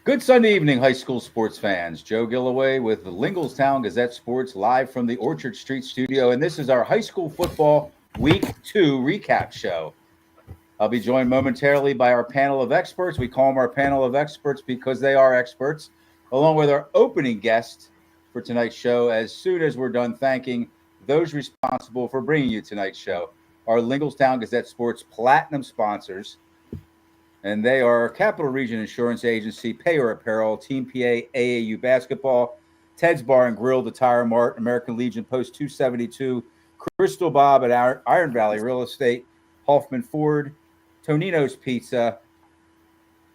Good Sunday evening, high school sports fans. Joe Gillaway with the Lingelstown Gazette Sports live from the Orchard Street studio. And this is our high school football week 2 recap show. I'll be joined momentarily by our panel of experts. We call them our panel of experts because they are experts, along with our opening guest for tonight's show. As soon as we're done thanking those responsible for bringing you tonight's show, our Lingelstown Gazette Sports Platinum sponsors, and they are Capital Region Insurance Agency, Payer Apparel, Team PA, AAU Basketball, Ted's Bar and Grill, the Tire Mart, American Legion Post 272, Crystal Bob at Iron Valley Real Estate, Hoffman Ford, Tonino's Pizza,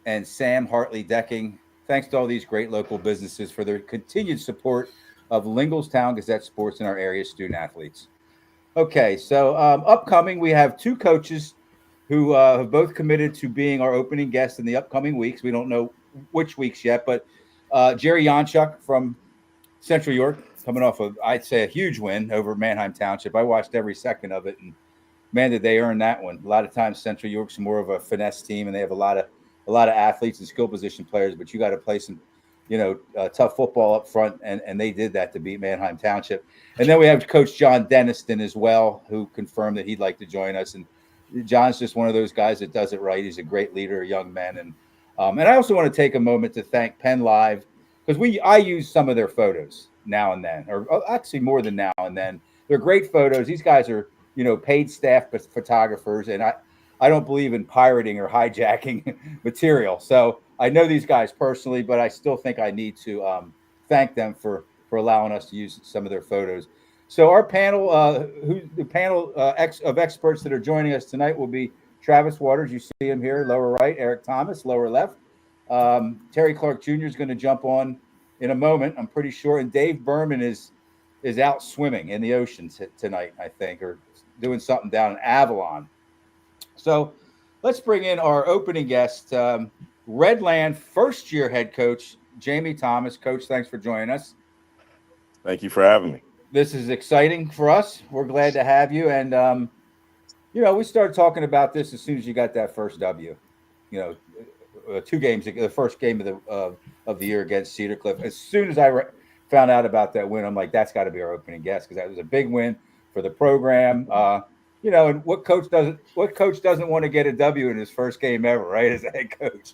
and Sam Hartley Decking. Thanks to all these great local businesses for their continued support of Lingelstown Gazette Sports and our area student athletes. Okay, so upcoming, we have two coaches who have both committed to being our opening guests in the upcoming weeks. We don't know which weeks yet, but Jerry Yanchuk from Central York, coming off of, I'd say, a huge win over Manheim Township. I watched every second of it, and man, did they earn that one. A lot of times, Central York's more of a finesse team, and they have a lot of athletes and skill position players, but you got to play some, tough football up front, and they did that to beat Manheim Township. And then we have Coach John Denniston as well, who confirmed that he'd like to join us. And John's just one of those guys that does it right. He's a great leader of young men. And I also want to take a moment to thank Penn Live, because I use some of their photos now and then, or actually more than now and then. They're great photos. These guys are, paid staff photographers, and I don't believe in pirating or hijacking material. So I know these guys personally, but I still think I need to thank them for allowing us to use some of their photos. So our panel, of experts that are joining us tonight will be Travis Waters. You see him here, lower right. Eric Thomas, lower left. Terry Clark Jr. is going to jump on in a moment, I'm pretty sure. And Dave Berman is out swimming in the ocean tonight, I think, or doing something down in Avalon. So let's bring in our opening guest, Redland first-year head coach, Jaimie Thomas. Coach, thanks for joining us. Thank you for having me. This is exciting for us. We're glad to have you. And, we started talking about this as soon as you got that first W. You know, 2 games, the first game of the year against Cedar Cliff. As soon as I found out about that win, I'm like, that's got to be our opening guest, because that was a big win for the program. And what coach doesn't want to get a W in his first game ever, right? As a head coach.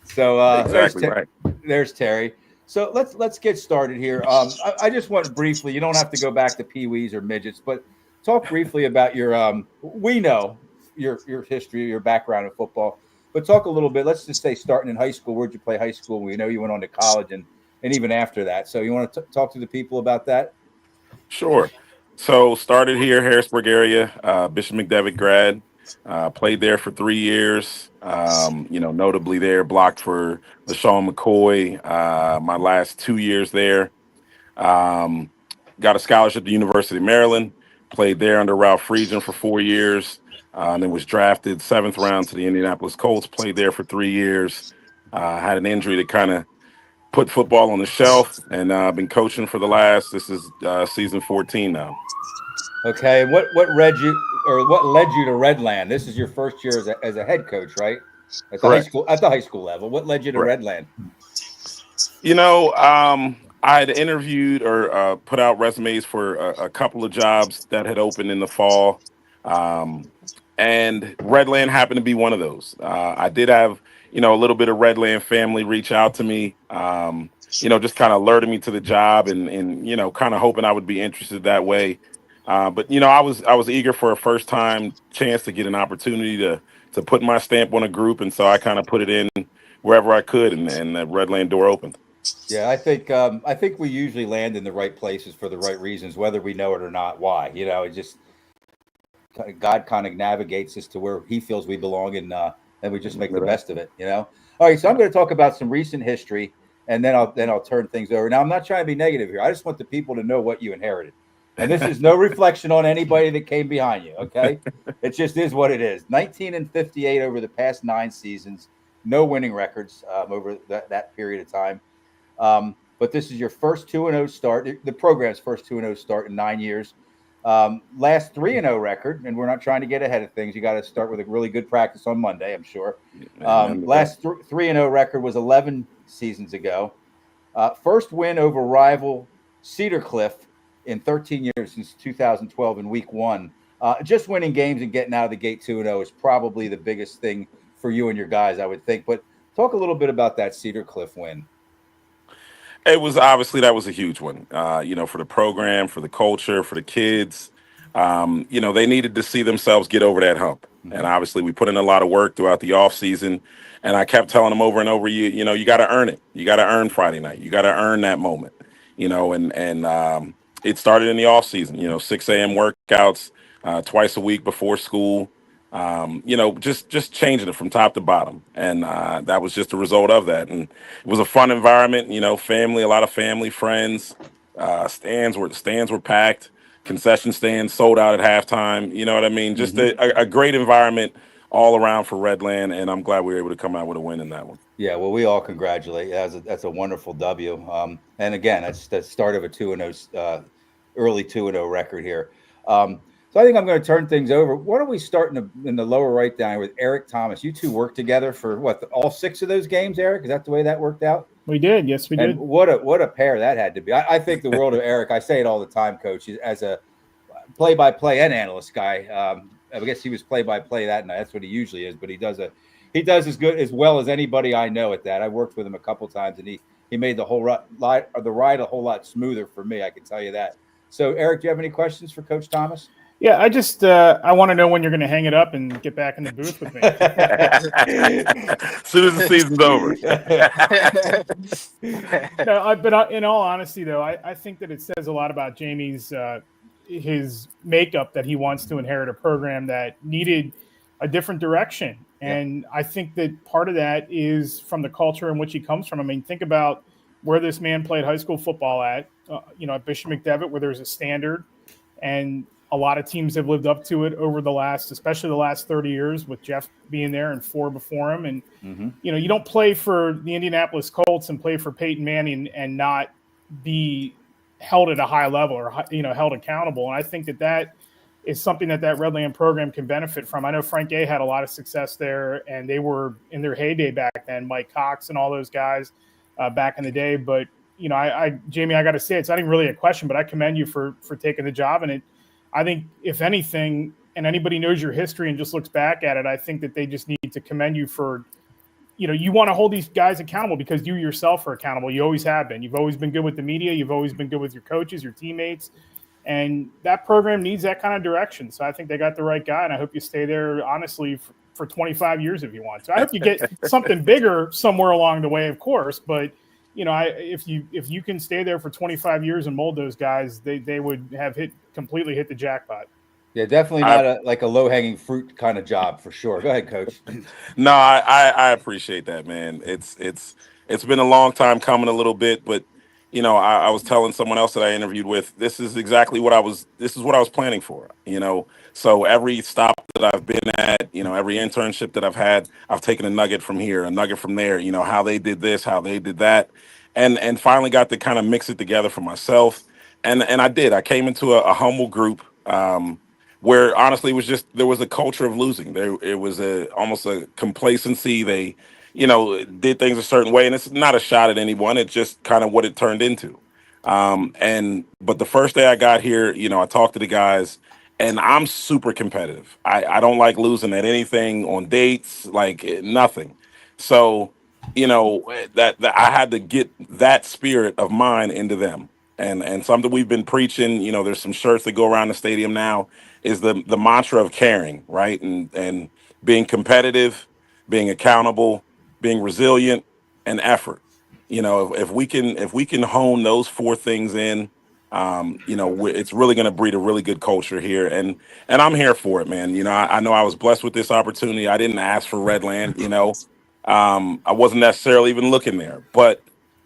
So Exactly right. there's Terry. So let's get started here. I just want briefly. You don't have to go back to peewees or midgets, but talk briefly about your. We know your history, your background in football, but talk a little bit. Let's just say starting in high school. Where'd you play high school? We know you went on to college and even after that. So you want to talk to the people about that? Sure. So started here, Harrisburg area, Bishop McDevitt grad. Played there for 3 years. Notably there, blocked for LaShawn McCoy. My last 2 years there. Um, Got a scholarship to the University of Maryland. Played there under Ralph Friedgen for 4 years. And then was drafted 7th round to the Indianapolis Colts. Played there for 3 years. Had an injury that kind of put football on the shelf, and I've been coaching for this is season 14 now. Okay. What led you to Redland? This is your first year as a head coach, right? Correct. At the high school level. What led you to Correct. Redland? I had interviewed or put out resumes for a couple of jobs that had opened in the fall. Um, and Redland happened to be one of those. I did have, a little bit of Redland family reach out to me, just kind of alerted me to the job and kind of hoping I would be interested that way. But I was eager for a first time chance to get an opportunity to put my stamp on a group, and so I kind of put it in wherever I could, and that Redland door opened. Yeah, I think we usually land in the right places for the right reasons, whether we know it or not. Why? It just God kind of navigates us to where He feels we belong, and we just make the best of it. All right, so I'm going to talk about some recent history, and then I'll turn things over. Now, I'm not trying to be negative here. I just want the people to know what you inherited, and this is no reflection on anybody that came behind you. Okay, it just is what it is. 19 and 58 over the past 9 seasons, no winning records over that period of time. But this is your first 2-0 start. The program's first 2-0 start in 9 years. Last 3-0 record, and we're not trying to get ahead of things. You got to start with a really good practice on Monday, I'm sure. Last 3-0 record was 11 seasons ago. First win over rival Cedar Cliff in 13 years since 2012 in week 1. Just winning games and getting out of the gate 2-0 is probably the biggest thing for you and your guys, I would think. But talk a little bit about that Cedar Cliff win. It was obviously that was a huge one, for the program, for the culture, for the kids. They needed to see themselves get over that hump. And obviously we put in a lot of work throughout the off season. And I kept telling them over and over, you got to earn it. You got to earn Friday night. You got to earn that moment, and it started in the off season, 6 a.m. workouts twice a week before school. Just changing it from top to bottom. And that was just a result of that. And it was a fun environment, family, a lot of family, friends. Stands were packed, concession stands sold out at halftime. You know what I mean? Just a great environment all around for Redland, and I'm glad we were able to come out with a win in that one. Yeah, well, we all congratulate you. That's a wonderful W. And again, that's the start of a 2-0, early 2-0 record here. So I think I'm going to turn things over. Why don't we start in the lower right down with Eric Thomas? You two worked together for all 6 of those games, Eric? Is that the way that worked out? We did. Yes, we did. And what a pair that had to be. I think the world of Eric. I say it all the time, Coach, as a play-by-play and analyst guy. I guess he was play-by-play that night. That's what he usually is, but he does as well as anybody I know at that. I worked with him a couple times, and he made the whole ride a whole lot smoother for me. I can tell you that. So, Eric, do you have any questions for Coach Thomas? Yeah, I just I want to know when you're going to hang it up and get back in the booth with me. As soon as the season's over. But in all honesty, though, I think that it says a lot about Jaimie's his makeup, that he wants to inherit a program that needed a different direction. And I think that part of that is from the culture in which he comes from. I mean, think about where this man played high school football at Bishop McDevitt, where there's a standard, and a lot of teams have lived up to it over especially the last 30 years, with Jeff being there and 4 before him. And, you don't play for the Indianapolis Colts and play for Peyton Manning and not be held at a high level or, held accountable. And I think that is something that Redland program can benefit from. I know Frank A had a lot of success there, and they were in their heyday back then, Mike Cox and all those guys back in the day. But, Jaimie, I got to say, it's not even really a question, but I commend you for taking the job. And I think, if anything, and anybody knows your history and just looks back at it, I think that they just need to commend you for, you want to hold these guys accountable because you yourself are accountable. You always have been. You've always been good with the media. You've always been good with your coaches, your teammates. And that program needs that kind of direction. So I think they got the right guy, and I hope you stay there, honestly, for 25 years if you want. So I hope you get something bigger somewhere along the way, of course. But, if you can stay there for 25 years and mold those guys, they would have completely hit the jackpot. Yeah, definitely not a low-hanging fruit kind of job for sure. Go ahead, Coach. No, I appreciate that, man. It's been a long time coming a little bit, but I was telling someone else that I interviewed with, this is what I was planning for, So every stop that I've been at, every internship that I've had, I've taken a nugget from here, a nugget from there, how they did this, how they did that, and finally got to kind of mix it together for myself. And I did. I came into a humble group where honestly there was a culture of losing. It was almost a complacency. They did things a certain way, and it's not a shot at anyone. It's just kind of what it turned into. But the first day I got here, I talked to the guys, and I'm super competitive. I don't like losing at anything, on dates, like nothing. So, that I had to get that spirit of mine into them. And something we've been preaching, there's some shirts that go around the stadium now, is the mantra of caring, right? And being competitive, being accountable, being resilient, and effort. If we can hone those 4 things in, it's really going to breed a really good culture here, and I'm here for it, man. I know I was blessed with this opportunity. I didn't ask for Redland. I wasn't necessarily even looking there, but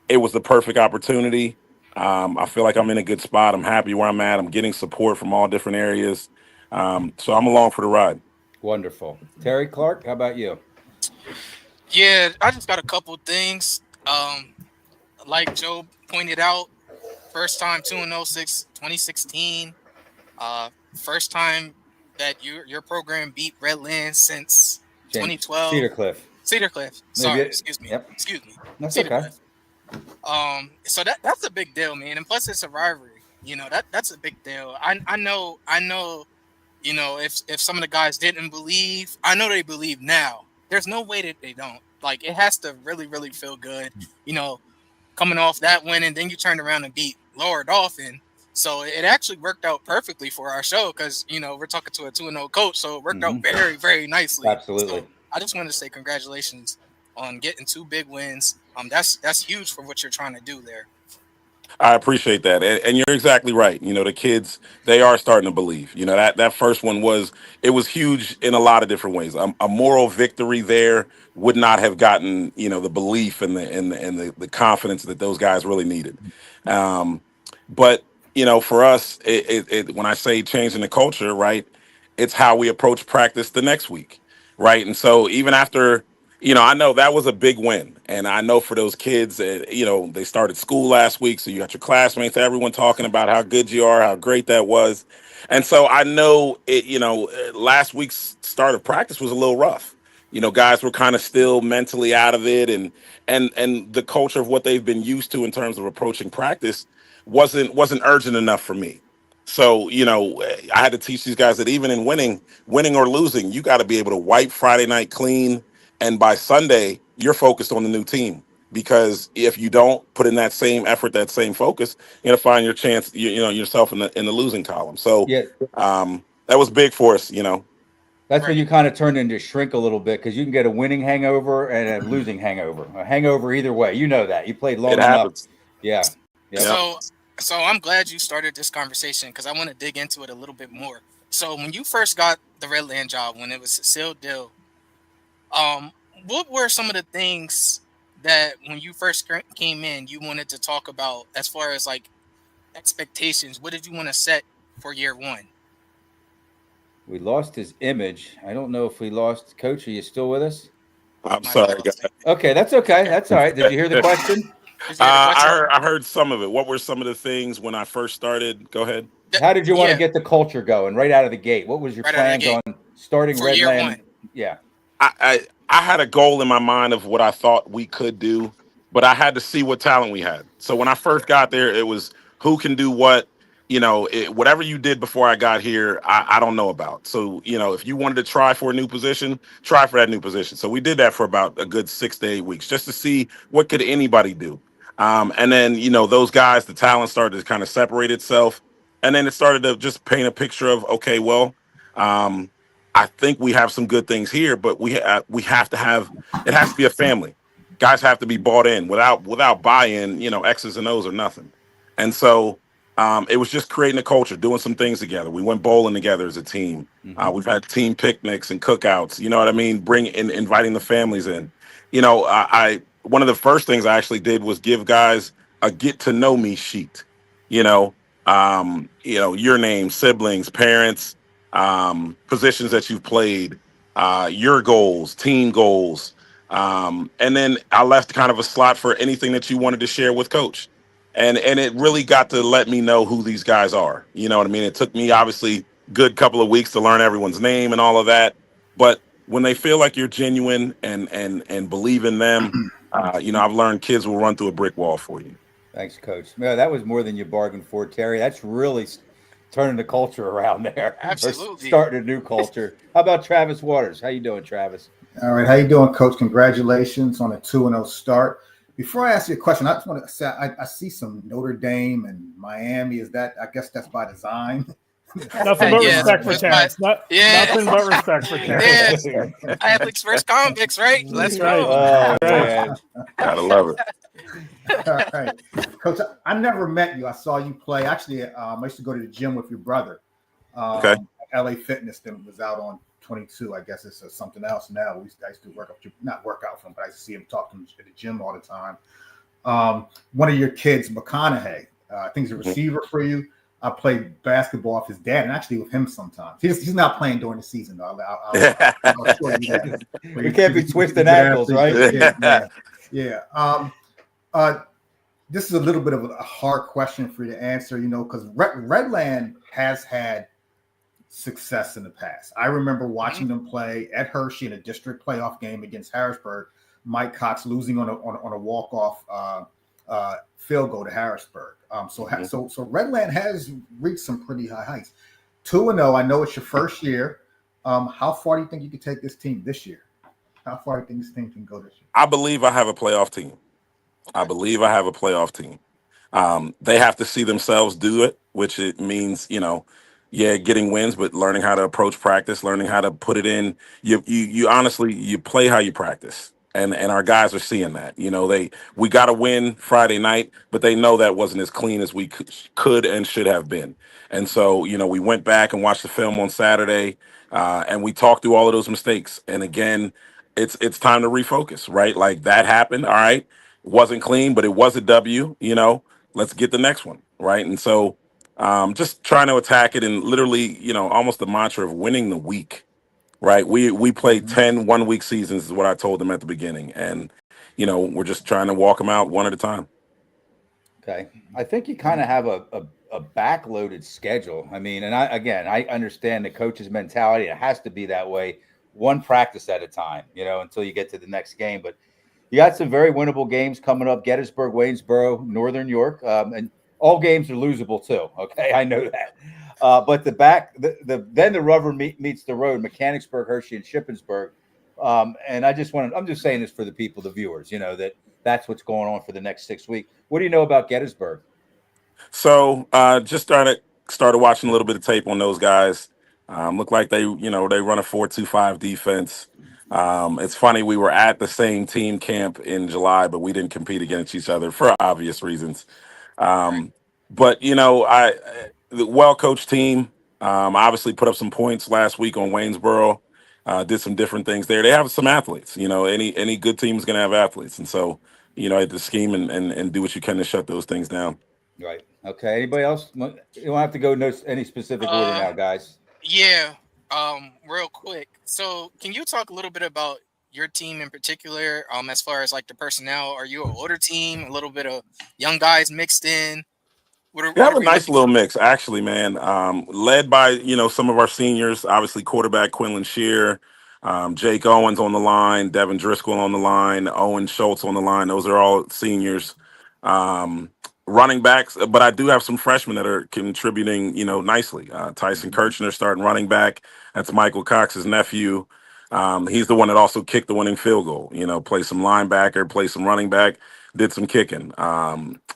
it was the perfect opportunity. I feel like I'm in a good spot. I'm happy where I'm at. I'm getting support from all different areas, so I'm along for the ride. Wonderful. Terry Clark, how about you? Yeah, I just got a couple things. Like Joe pointed out, first time 2-0 since 2016. First time that your program beat Redlands since 2012. Cedar Cliff. Cedar Cliff. Maybe Sorry, excuse me. Yep. Excuse me. That's Cedar okay. Cliff. So that's a big deal, man. And plus it's a rivalry. You know, that's a big deal. I know, you know, if some of the guys didn't believe, I know they believe now. There's no way that they don't. Like, it has to really, really feel good, you know, coming off that win, and then you turned around and beat Lower Dolphin. So it actually worked out perfectly for our show because, you know, we're talking to a 2-0 coach, so it worked out very, very nicely. Absolutely. So I just wanted to say congratulations on getting 2 big wins. That's huge for what you're trying to do there. I appreciate that. And you're exactly right. You know, the kids, they are starting to believe. You know, that first one was huge in a lot of different ways. A moral victory there would not have gotten, you know, the belief and the confidence that those guys really needed. But, you know, for us, when I say changing the culture, right, it's how we approach practice the next week. Right. And so even after, you know, I know that was a big win. And I know for those kids, you know, they started school last week. So you got your classmates, everyone talking about how good you are, how great that was. And so I know it, you know, last week's start of practice was a little rough. You know, guys were kind of still mentally out of it. And the culture of what they've been used to in terms of approaching practice wasn't urgent enough for me. So, you know, I had to teach these guys that even in winning or losing, you got to be able to wipe Friday night clean. And by Sunday, you're focused on the new team. Because if you don't put in that same effort, that same focus, you're gonna find your chance, you know, yourself in the losing column. So Yeah. That was big for us, you know. That's when you kind of turn into shrink a little bit because you can get a winning hangover and a losing hangover. A hangover either way. You know that. You played long It enough. happens. Yeah. Yep. So I'm glad you started this conversation because I want to dig into it a little bit more. So when you first got the Redland job, when it was a sealed deal, what were some of the things that when you first came in you wanted to talk about as far as like expectations? What did you want to set for year one? We lost his image. I don't know if we lost. Coach, are you still with us? I'm sorry, guys. Okay, that's okay. That's all right. Did you hear the question? I heard some of it. What were some of the things when I first started? Go ahead. How did you want to get the culture going right out of the gate? What was your plans on starting for year one? Yeah. I had a goal in my mind of what I thought we could do, but I had to see what talent we had. So when I first got there, it was who can do what. You know, whatever you did before I got here, I don't know about. So, you know, if you wanted to try for a new position, try for that new position. So we did that for about a good 6 to 8 weeks just to see what could anybody do. And then, you know, those guys, the talent started to kind of separate itself. And then it started to just paint a picture of, okay, well, I think we have some good things here, but we have to have, it has to be a family. Guys have to be bought in. Without buy-in, you know, X's and O's are nothing. And so it was just creating a culture, doing some things together. We went bowling together as a team. We've had team picnics and cookouts. You know what I mean? Inviting the families in. You know, I one of the first things I actually did was give guys a get to know me sheet. You know, your name, siblings, parents, positions that you've played, your goals, team goals, and then I left kind of a slot for anything that you wanted to share with Coach. And it really got to let me know who these guys are. You know what I mean? It took me obviously good couple of weeks to learn everyone's name and all of that. But when they feel like you're genuine and believe in them, you know, I've learned kids will run through a brick wall for you. Thanks, Coach. No, that was more than you bargained for, Terry. That's really turning the culture around there. Absolutely. Or starting a new culture. How about Travis Waters? How you doing, Travis? All right. How you doing, Coach? Congratulations on a 2-0 start. Before I ask you a question, I just want to say I see some Notre Dame and Miami. I guess that's by design. Nothing but respect for Terrence. Nothing but respect for Terrence. Yeah. Athletes versus convicts, right? Let's go. Oh, man. Gotta love it. All right. Coach, I never met you. I saw you play. Actually, I used to go to the gym with your brother. Okay. LA Fitness then was out on 22. I guess it's something else now. I used to not work out for him, but I used to see him talk to him at the gym all the time. One of your kids, McConaughey, I think he's a receiver for you. I played basketball with his dad and actually with him sometimes. He's not playing during the season, though. I'll show you that. We can't be twisting ankles, right? Yeah. this is a little bit of a hard question for you to answer, because Redland has had success in the past. I remember watching them play at Hershey in a district playoff game against Harrisburg. Mike Cox losing on a walk-off field goal to Harrisburg. So Redland has reached some pretty high heights. 2-0. I know it's your first year. How far do you think you could take this team this year? How far do you think this team can go this year? I believe I have a playoff team. They have to see themselves do it, which it means, getting wins, but learning how to approach practice, learning how to put it in. You honestly, you play how you practice. And our guys are seeing that. We got to win Friday night, but they know that wasn't as clean as we could and should have been. And so, we went back and watched the film on Saturday, and we talked through all of those mistakes. And again, it's time to refocus, right? Like that happened. All right. It wasn't clean, but it was a W, let's get the next one. Right. And so just trying to attack it and literally, almost the mantra of winning the week. Right. We played 10 1-week seasons is what I told them at the beginning. And, we're just trying to walk them out one at a time. Okay. I think you kind of have a backloaded schedule. I mean, and I understand the coach's mentality. It has to be that way, one practice at a time, until you get to the next game. But you got some very winnable games coming up: Gettysburg, Waynesboro, Northern York, and all games are losable too. Okay, I know that. But then the rubber meets the road: Mechanicsburg, Hershey, and Shippensburg. And I'm just saying this for the people, the viewers, that's what's going on for the next 6 weeks. What do you know about Gettysburg? So just started watching a little bit of tape on those guys. Look like they run a 4-2-5 defense. It's funny, we were at the same team camp in July, but we didn't compete against each other for obvious reasons. But the well-coached team obviously put up some points last week on Waynesboro. Did some different things there. They have some athletes. Any good team is going to have athletes, and so have to scheme and do what you can to shut those things down. Right. Okay. Anybody else? You don't have to go any specific order now, guys. Yeah. Real quick. So, can you talk a little bit about your team in particular? As far as like the personnel, are you an older team? A little bit of young guys mixed in? We have a nice little mix, actually, man. Led by some of our seniors, obviously quarterback Quinlan Shear, Jake Owens on the line, Devin Driscoll on the line, Owen Schultz on the line. Those are all seniors. Running backs, but I do have some freshmen that are contributing, nicely. Tyson Kirchner starting running back. That's Michael Cox's nephew. He's the one that also kicked the winning field goal. Play some linebacker, play some running back, did some kicking.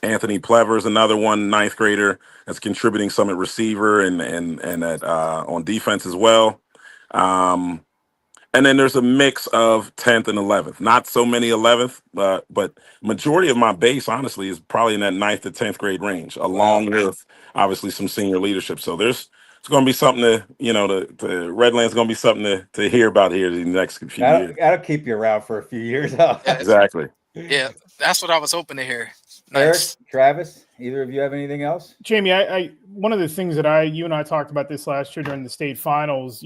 Anthony Plever is another one, 9th grader, that's contributing some at receiver and at on defense as well. And then there's a mix of 10th and 11th. Not so many 11th, but majority of my base, honestly, is probably in that 9th to 10th grade range, along with obviously some senior leadership. So it's going to be something to, the Redlands going to be something to hear about here in the next few years. That'll keep you around for a few years. Exactly. Yeah, that's what I was hoping to hear. Nice. Eric, Travis, either of you have anything else? Jaimie, I one of the things that you and I talked about this last year during the state finals,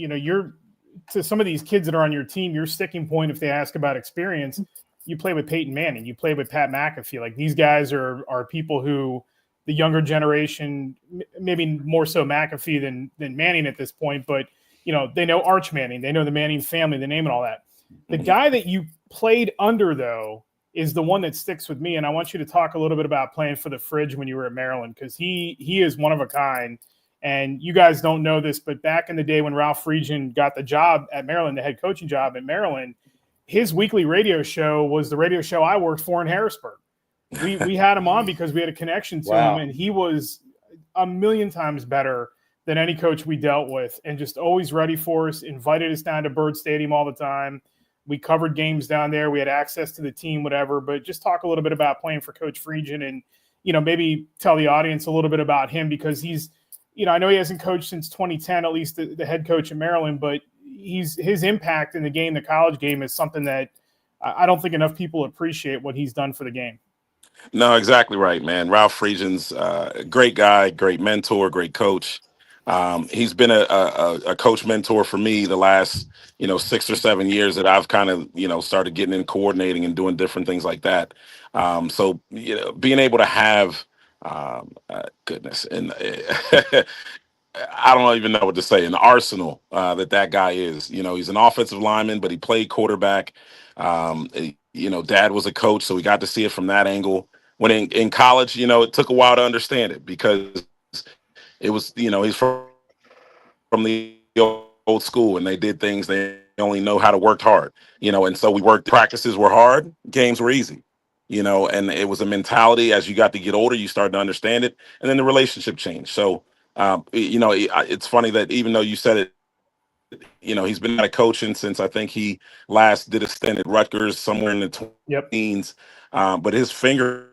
to some of these kids that are on your team, your sticking point, if they ask about experience, you play with Peyton Manning, you play with Pat McAfee. Like, these guys are people who the younger generation, maybe more so McAfee than Manning at this point, but they know Arch Manning, they know the Manning family, the name and all that. The guy that you played under, though, is the one that sticks with me. And I want you to talk a little bit about playing for the Fridge when you were at Maryland, because he is one of a kind. And you guys don't know this, but back in the day when Ralph Friedgen got the job at Maryland, the head coaching job at Maryland, his weekly radio show was the radio show I worked for in Harrisburg. We had him on because we had a connection to him, and he was a million times better than any coach we dealt with, and just always ready for us, invited us down to Bird Stadium all the time. We covered games down there. We had access to the team, whatever. But just talk a little bit about playing for Coach Friedgen, and maybe tell the audience a little bit about him, because he's, I know he hasn't coached since 2010, at least the head coach at Maryland, but his impact in the game, the college game, is something that I don't think enough people appreciate what he's done for the game. No, exactly right, man. Ralph Friedgen's a great guy, great mentor, great coach. He's been a coach mentor for me the last 6 or 7 years that I've kind of started getting in coordinating and doing different things like that. So being able to have goodness and I don't even know what to say, an arsenal that guy is. He's an offensive lineman, but he played quarterback. Dad was a coach, so we got to see it from that angle. When in college, it took a while to understand it because it was, he's from the old school and they did things they only know how to work hard, and so we worked. Practices were hard, games were easy, and it was a mentality. As you got to get older, you started to understand it, and then the relationship changed. So it's funny that even though you said it, he's been out of coaching since I think he last did a stint at Rutgers somewhere in the teens. But his finger,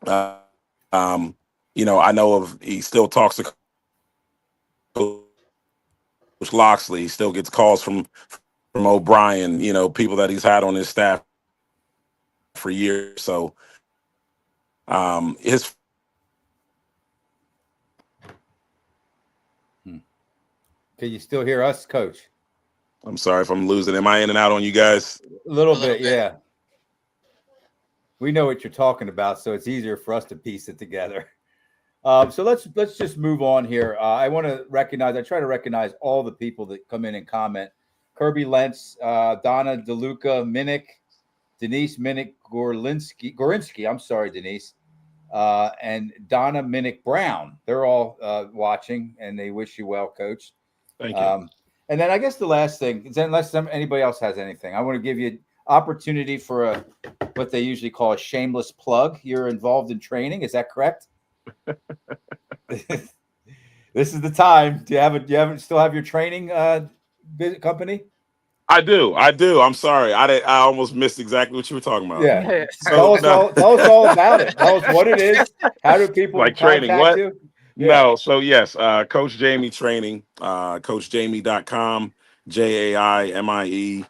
I know he still talks to Coach Loxley. He still gets calls from O'Brien, people that he's had on his staff for years. So his Can you still hear us, Coach? I'm sorry if I'm losing. Am I in and out on you guys? A little bit, yeah. We know what you're talking about, so it's easier for us to piece it together. So let's just move on here. I want to I try to recognize all the people that come in and comment. Kirby Lentz, Donna DeLuca, Minnick, Denise Minnick Gorinsky. I'm sorry, Denise. And Donna Minnick Brown. They're all watching, and they wish you well, Coach. Thank you. And then I guess the last thing is, unless anybody else has anything, I want to give you an opportunity for what they usually call a shameless plug. You're involved in training, is that correct? This is the time. Do you still have your training company? I do. I'm sorry. I almost missed exactly what you were talking about. Yeah. Tell us all about it. Tell us what it is. How do people like training? What? You? Yeah. No. So yes, Coach Jaimie Training, CoachJaimie.com, JAIMIE.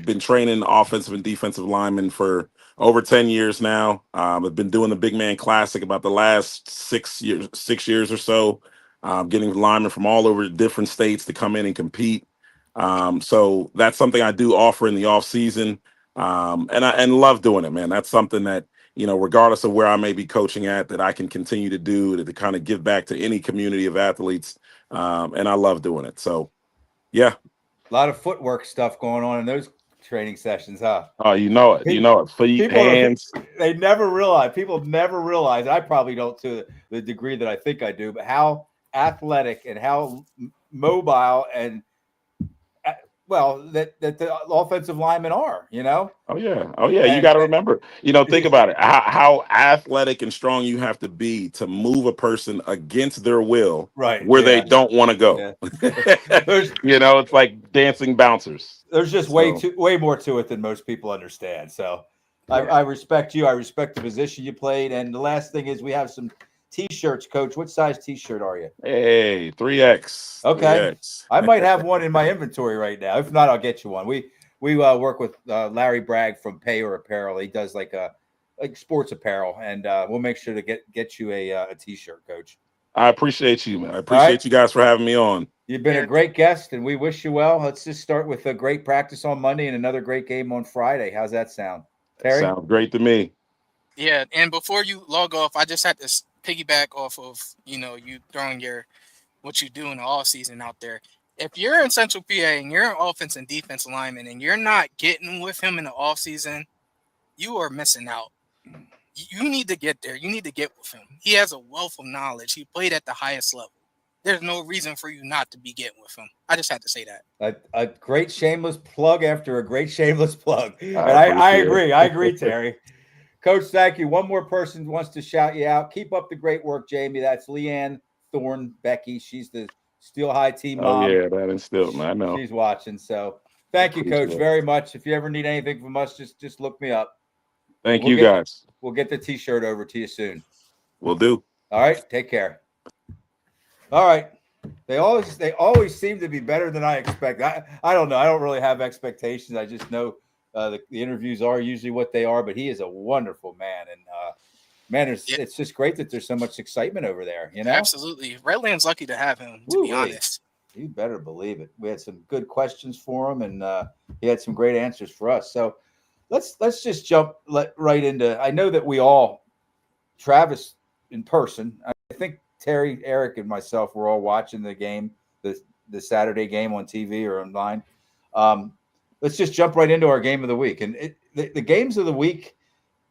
Been training offensive and defensive linemen for over 10 years now. I've been doing the Big Man Classic about the last 6 years or so. Getting linemen from all over different states to come in and compete. So that's something I do offer in the off season. And love doing it, man. That's something that, regardless of where I may be coaching at, that I can continue to do to kind of give back to any community of athletes. And I love doing it. So, yeah. A lot of footwork stuff going on in those training sessions, huh? Oh, you know it. Feet, hands. They never realize. People never realize. I probably don't to the degree that I think I do, but how athletic and how mobile and that the offensive linemen are, Oh yeah. You got to remember, think about it. How athletic and strong you have to be to move a person against their will, right? Where they don't want to go. Yeah. It's like dancing bouncers. There's just way more to it than most people understand. So yeah. I respect you. I respect the position you played. And the last thing is we have some T-shirts, Coach. What size T-shirt are you? Hey, 3X. Okay. 3X. I might have one in my inventory right now. If not, I'll get you one. We work with Larry Bragg from Payer Apparel. He does like sports apparel, and we'll make sure to get you a T-shirt, Coach. I appreciate you, man. I appreciate you guys for having me on. You've been a great guest, and we wish you well. Let's just start with a great practice on Monday and another great game on Friday. How's that sound, Terry? Sounds great to me. Yeah, and before you log off, I just had to piggyback off of you throwing what you do in the off season out there. If you're in Central PA and you're an offense and defense lineman and you're not getting with him in the off season, you are missing out. You need to get there. You need to get with him. He has a wealth of knowledge. He played at the highest level. There's no reason for you not to be getting with him. I just had to say that. A great shameless plug after a great shameless plug. And I agree. I agree, Terry. Coach, thank you. One more person wants to shout you out. Keep up the great work, Jaimie. That's Leanne Thorne Becky. She's the Steel High team mom. Oh, yeah, that instilled, man. I know. She's watching. So thank you, Coach, very much. If you ever need anything from us, just look me up. Thank you, guys. We'll get the T-shirt over to you soon. Will do. All right. Take care. All right. They always seem to be better than I expect. I don't know. I don't really have expectations. I just know the interviews are usually what they are, but he is a wonderful man. And man, it's just great that there's so much excitement over there. You know, absolutely. Redland's lucky to have him. To be honest, you better believe it. We had some good questions for him, and he had some great answers for us. So let's just jump right into. I know that we all, Travis in person. I think Terry, Eric, and myself were all watching the game, the Saturday game on TV or online. Let's just jump right into our game of the week. And the games of the week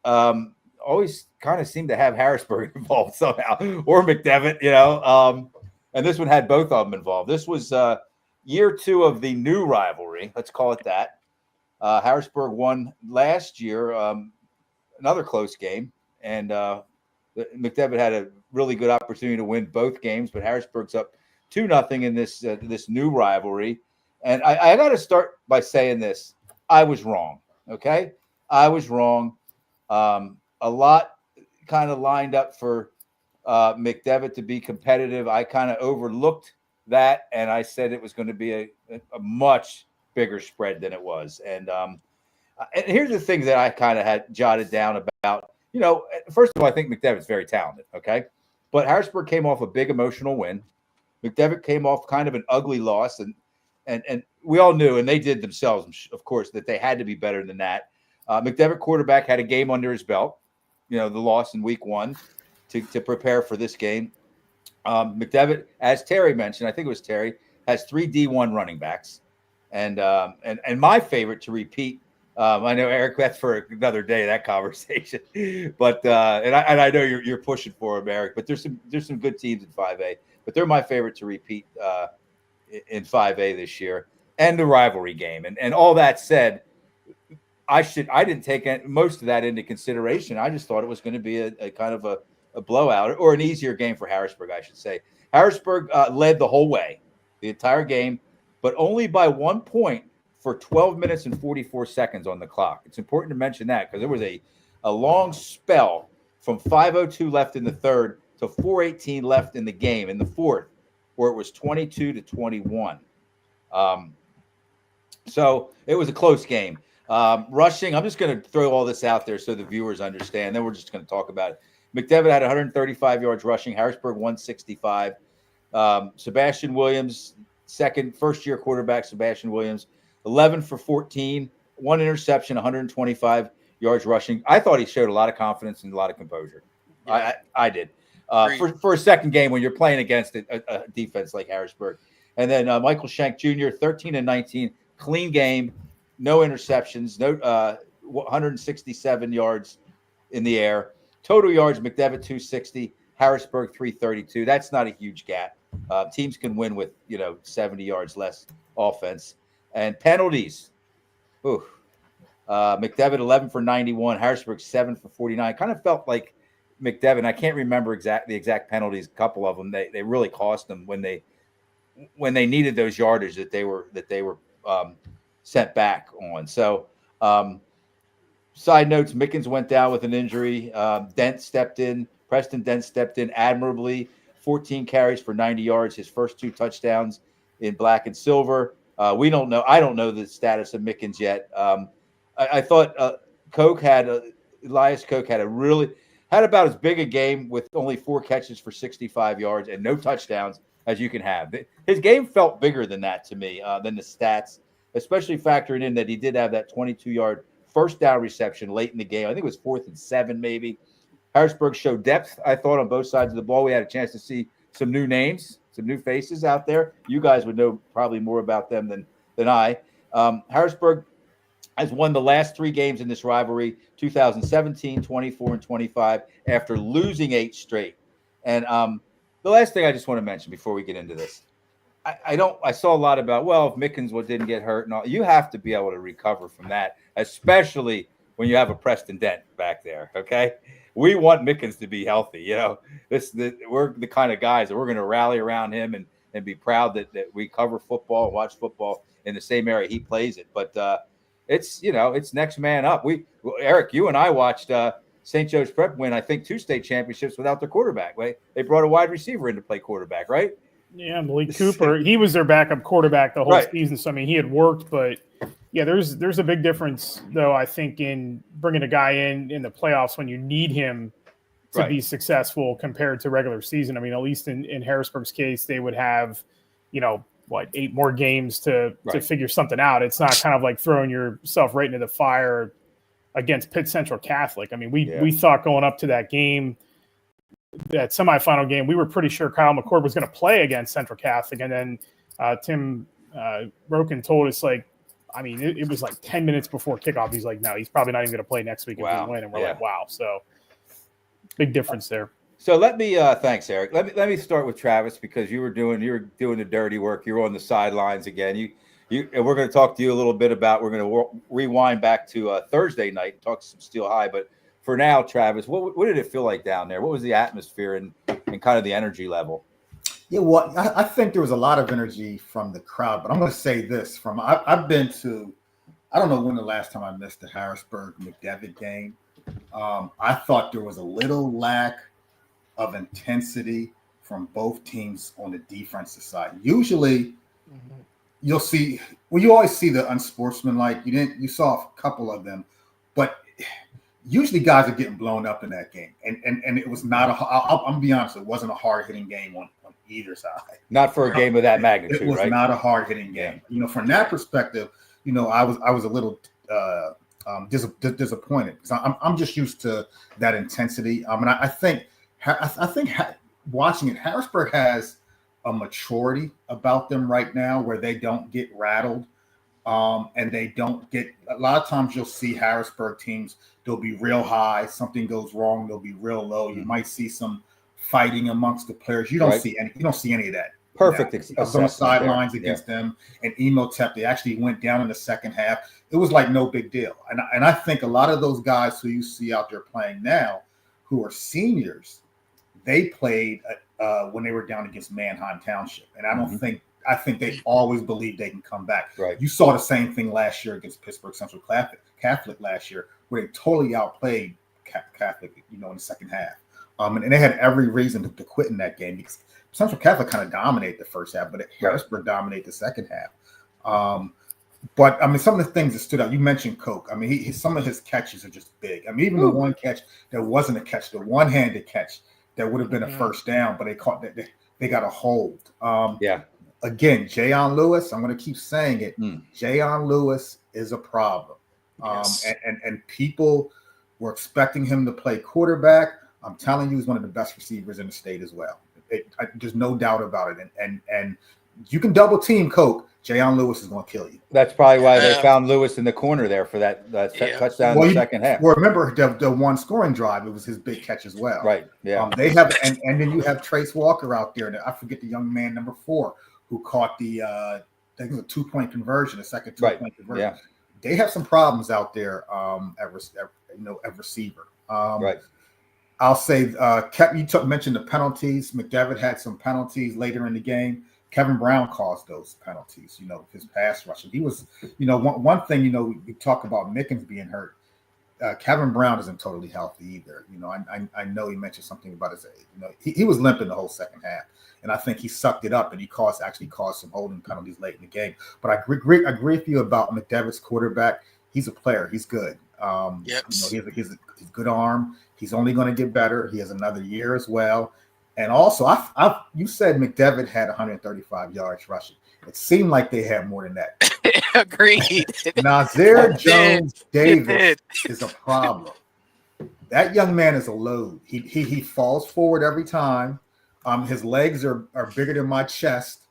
always kind of seem to have Harrisburg involved somehow, or McDevitt, you know. And this one had both of them involved. This was year 2 of the new rivalry. Let's call it that. Harrisburg won last year, another close game. And McDevitt had a really good opportunity to win both games, but Harrisburg's up 2-0 in this new rivalry. And I got to start by saying this. I was wrong, okay? I was wrong. A lot kind of lined up for McDevitt to be competitive. I kind of overlooked that, and I said it was going to be a much bigger spread than it was. And here's the things that I kind of had jotted down about. You know, first of all, I think McDevitt's very talented, okay? But Harrisburg came off a big emotional win. McDevitt came off kind of an ugly loss, and we all knew, and they did themselves, of course, that they had to be better than that. McDevitt quarterback had a game under his belt, you know, the loss in week 1 to prepare for this game. McDevitt, as Terry mentioned, I think it was Terry, has 3 D1 running backs. And my favorite to repeat, I know, Eric, that's for another day, that conversation. But and I know you're pushing for him, Eric, but there's some good teams in 5A, but they're my favorite to repeat in 5A this year, and the rivalry game. And all that said, I didn't take most of that into consideration. I just thought it was going to be a kind of a blowout, or an easier game for Harrisburg, I should say. Harrisburg led the whole way, the entire game, but only by 1 point for 12 minutes and 44 seconds on the clock. It's important to mention that because there was a long spell from 5:02 left in the third to 4:18 left in the game in the fourth, where it was 22-21. So it was a close game. Rushing, I'm just going to throw all this out there so the viewers understand. Then we're just going to talk about it. McDevitt had 135 yards rushing. Harrisburg 165. Sebastian Williams, first-year quarterback, Sebastian Williams, 11 for 14, 1 interception, 125 yards rushing. I thought he showed a lot of confidence and a lot of composure. Yeah. I did. For a second game when you're playing against a defense like Harrisburg. And then Michael Schenk Jr., 13-19, clean game, no interceptions, no 167 yards in the air. Total yards, McDevitt 260, Harrisburg 332. That's not a huge gap. Teams can win with 70 yards less offense. And penalties. McDevitt 11 for 91, Harrisburg 7 for 49. Kind of felt like McDevitt. I can't remember the exact penalties. A couple of them they really cost them when they needed those yardage that they were sent back on. So, side notes: Mickens went down with an injury. Dent stepped in. Preston Dent stepped in admirably. 14 carries for 90 yards. His first 2 touchdowns in black and silver. We don't know. I don't know the status of Mickens yet. I thought Elias Koch had about as big a game with only 4 catches for 65 yards and no touchdowns as you can have. His game felt bigger than that to me, than the stats, especially factoring in that he did have that 22-yard first down reception late in the game. I think it was 4th and 7 maybe. Harrisburg showed depth, I thought, on both sides of the ball. We had a chance to see some new names, some new faces out there. You guys would know probably more about them than I. Harrisburg has won the last 3 games in this rivalry, 2017, 24, and 25, after losing 8 straight. And the last thing I just want to mention before we get into this, I saw a lot about, well, if Mickens didn't get hurt and all, you have to be able to recover from that, especially when you have a Preston Dent back there, okay? We want Mickens to be healthy, we're the kind of guys that we're going to rally around him and be proud that we cover football and watch football in the same area he plays it. But it's next man up. Eric, you and I watched St. Joe's Prep win, I think, 2 state championships without their quarterback. Right? They brought a wide receiver in to play quarterback, right? Yeah, Malik Cooper. He was their backup quarterback the whole season. So, I mean, he had worked, but yeah, there's a big difference, though, I think, in bringing a guy in the playoffs when you need him to be successful compared to regular season. I mean, at least in Harrisburg's case, they would have, 8 more games to figure something out. It's not kind of like throwing yourself right into the fire against Pitt Central Catholic. I mean, we thought going up to that game, that semifinal game, we were pretty sure Kyle McCord was going to play against Central Catholic. And then Tim Roken told us, it was like 10 minutes before kickoff. He's like, no, he's probably not even going to play next week if we win. And we're like, wow. So big difference there. So let me thanks, Eric. Let me start with Travis, because you were doing the dirty work. You were on the sidelines again. And we're going to talk to you a little bit about. We're going to rewind back to Thursday night and talk some Steel High. But for now, Travis, what did it feel like down there? What was the atmosphere and kind of the energy level? Yeah, well, I think there was a lot of energy from the crowd. But I'm going to say this: I've been to, I don't know when the last time I missed the Harrisburg McDevitt game. I thought there was a little lack of intensity from both teams on the defensive side. Usually, you always see the unsportsmanlike. You saw a couple of them, but usually guys are getting blown up in that game. And it was not I'm gonna be honest, it wasn't a hard hitting game on either side. Not for a game of that magnitude. It was not a hard hitting game. From that perspective, I was a little disappointed, because I'm just used to that intensity. I think watching it, Harrisburg has a maturity about them right now where they don't get rattled, and they don't get. A lot of times you'll see Harrisburg teams; they'll be real high. Something goes wrong, they'll be real low. You might see some fighting amongst the players. You don't see any. You don't see any of that. Perfect. I was on the sidelines against them, and Emotep. They actually went down in the second half. It was like no big deal. And I think a lot of those guys who you see out there playing now, who are seniors, they played when they were down against Manheim Township, and I think they always believe they can come back. Right. You saw the same thing last year against Pittsburgh Central Catholic last year, where they totally outplayed Catholic, in the second half. And they had every reason to quit in that game, because Central Catholic kind of dominated the first half, but Harrisburg dominated the second half. But some of the things that stood out, you mentioned Coke. Some of his catches are just big. Even the one catch that wasn't a catch, the one-handed catch that would have been a first down, but they got a hold. Again, Jayon Lewis, I'm going to keep saying it. Jayon Lewis is a problem. And people were expecting him to play quarterback. I'm telling you, he's one of the best receivers in the state as well. There's no doubt about it. And you can double team Coke. Jayon Lewis is going to kill you. That's probably why they found Lewis in the corner there for that touchdown in the second half. Well, remember the one scoring drive, it was his big catch as well. Right. Yeah. They have, and then you have Trace Walker out there, and I forget the young man, number 4, who caught the I think it was a 2-point conversion, a second 2-point conversion. Yeah. They have some problems out there at receiver. Right. I'll say, mentioned the penalties. McDevitt had some penalties later in the game. Kevin Brown caused those penalties, his pass rushing. He was, one thing, we talk about Mickens being hurt. Kevin Brown isn't totally healthy either. I know he mentioned something about his, he was limping the whole second half. And I think he sucked it up, and he actually caused some holding penalties late in the game. But I agree with you about McDevitt's quarterback. He's a player. He's good. He's a good arm. He's only going to get better. He has another year as well. And also, you said McDevitt had 135 yards rushing. It seemed like they had more than that. Agreed. Nazir Jones Davis is a problem. That young man is a load. He falls forward every time. His legs are bigger than my chest,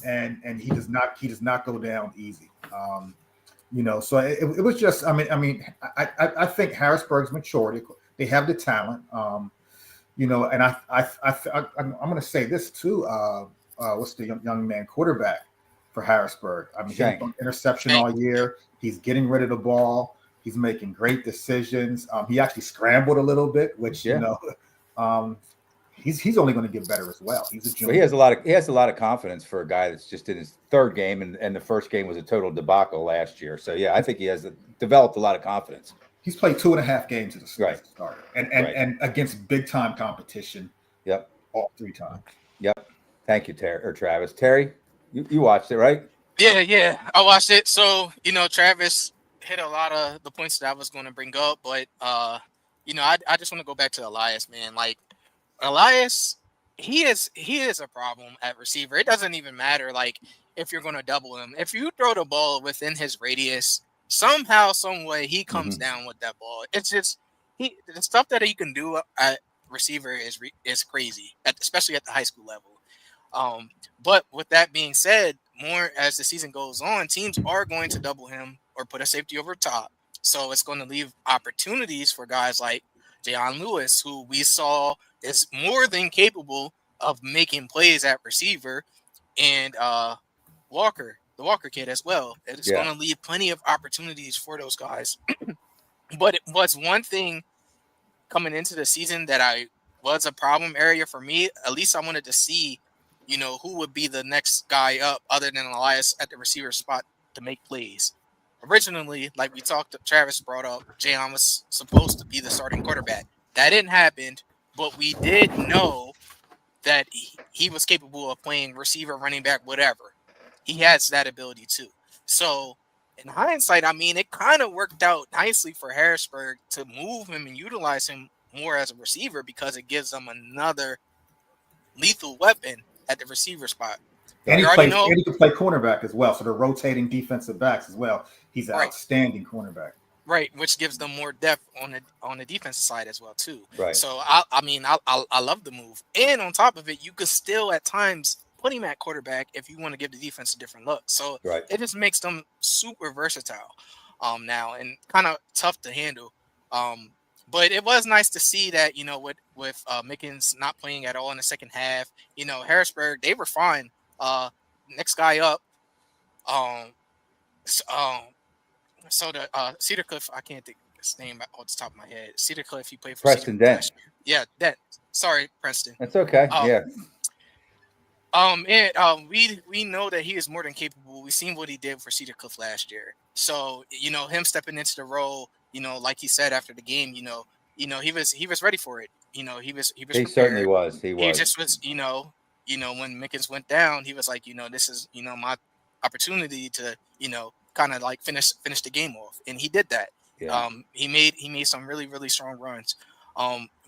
and he does not go down easy. So it was just. I think Harrisburg's maturity. They have the talent. And I'm going to say this too. What's the young man quarterback for Harrisburg? He's on interception all year. He's getting rid of the ball. He's making great decisions. He actually scrambled a little bit, which he's only going to get better as well. He's a junior. Well, he has a lot of confidence for a guy that's just in his third game, and the first game was a total debacle last year. So I think he has developed a lot of confidence. He's played 2.5 games as a starter, and against big time competition. Yep, all 3 times. Yep. Thank you, Travis. Terry, you watched it, right? Yeah, I watched it. So Travis hit a lot of the points that I was going to bring up, but I just want to go back to Elias, man. Like Elias, he is a problem at receiver. It doesn't even matter like if you're going to double him. If you throw the ball within his radius, somehow, some way, he comes down with that ball. It's just the stuff that he can do at receiver is crazy, especially at the high school level. But with that being said, more as the season goes on, teams are going to double him or put a safety over top. So it's going to leave opportunities for guys like Jayon Lewis, who we saw is more than capable of making plays at receiver, and Walker, the Walker kid as well. It's going to leave plenty of opportunities for those guys. But it was one thing coming into the season that was a problem area for me. At least I wanted to see, who would be the next guy up other than Elias at the receiver spot to make plays. Originally, like we talked, Travis brought up, Jayon was supposed to be the starting quarterback. That didn't happen, but we did know that he was capable of playing receiver, running back, whatever. He has that ability too. So in hindsight, I mean, it kind of worked out nicely for Harrisburg to move him and utilize him more as a receiver because it gives them another lethal weapon at the receiver spot. And he can play cornerback as well. So they're rotating defensive backs as well. He's an outstanding cornerback. Right, which gives them more depth on the defensive side as well too. Right. So I love the move, and on top of it, you could still at times put him at quarterback if you want to give the defense a different look. So it just makes them super versatile now and kind of tough to handle. But it was nice to see that with Mickens not playing at all in the second half. Harrisburg, they were fine. Next guy up. So the Cedar Cliff, I can't think his name off the top of my head. Cedar Cliff, he played for Preston Dent. Yeah, Dent. Sorry, Preston. That's okay. We know that he is more than capable. We've seen what he did for Cedar Cliff last year. So him stepping into the role, like he said after the game, he was ready for it. He was. He certainly was. He just was. When Mickens went down, he was like, this is my opportunity to kind of like finish the game off, and he did that. He made some really, really strong runs.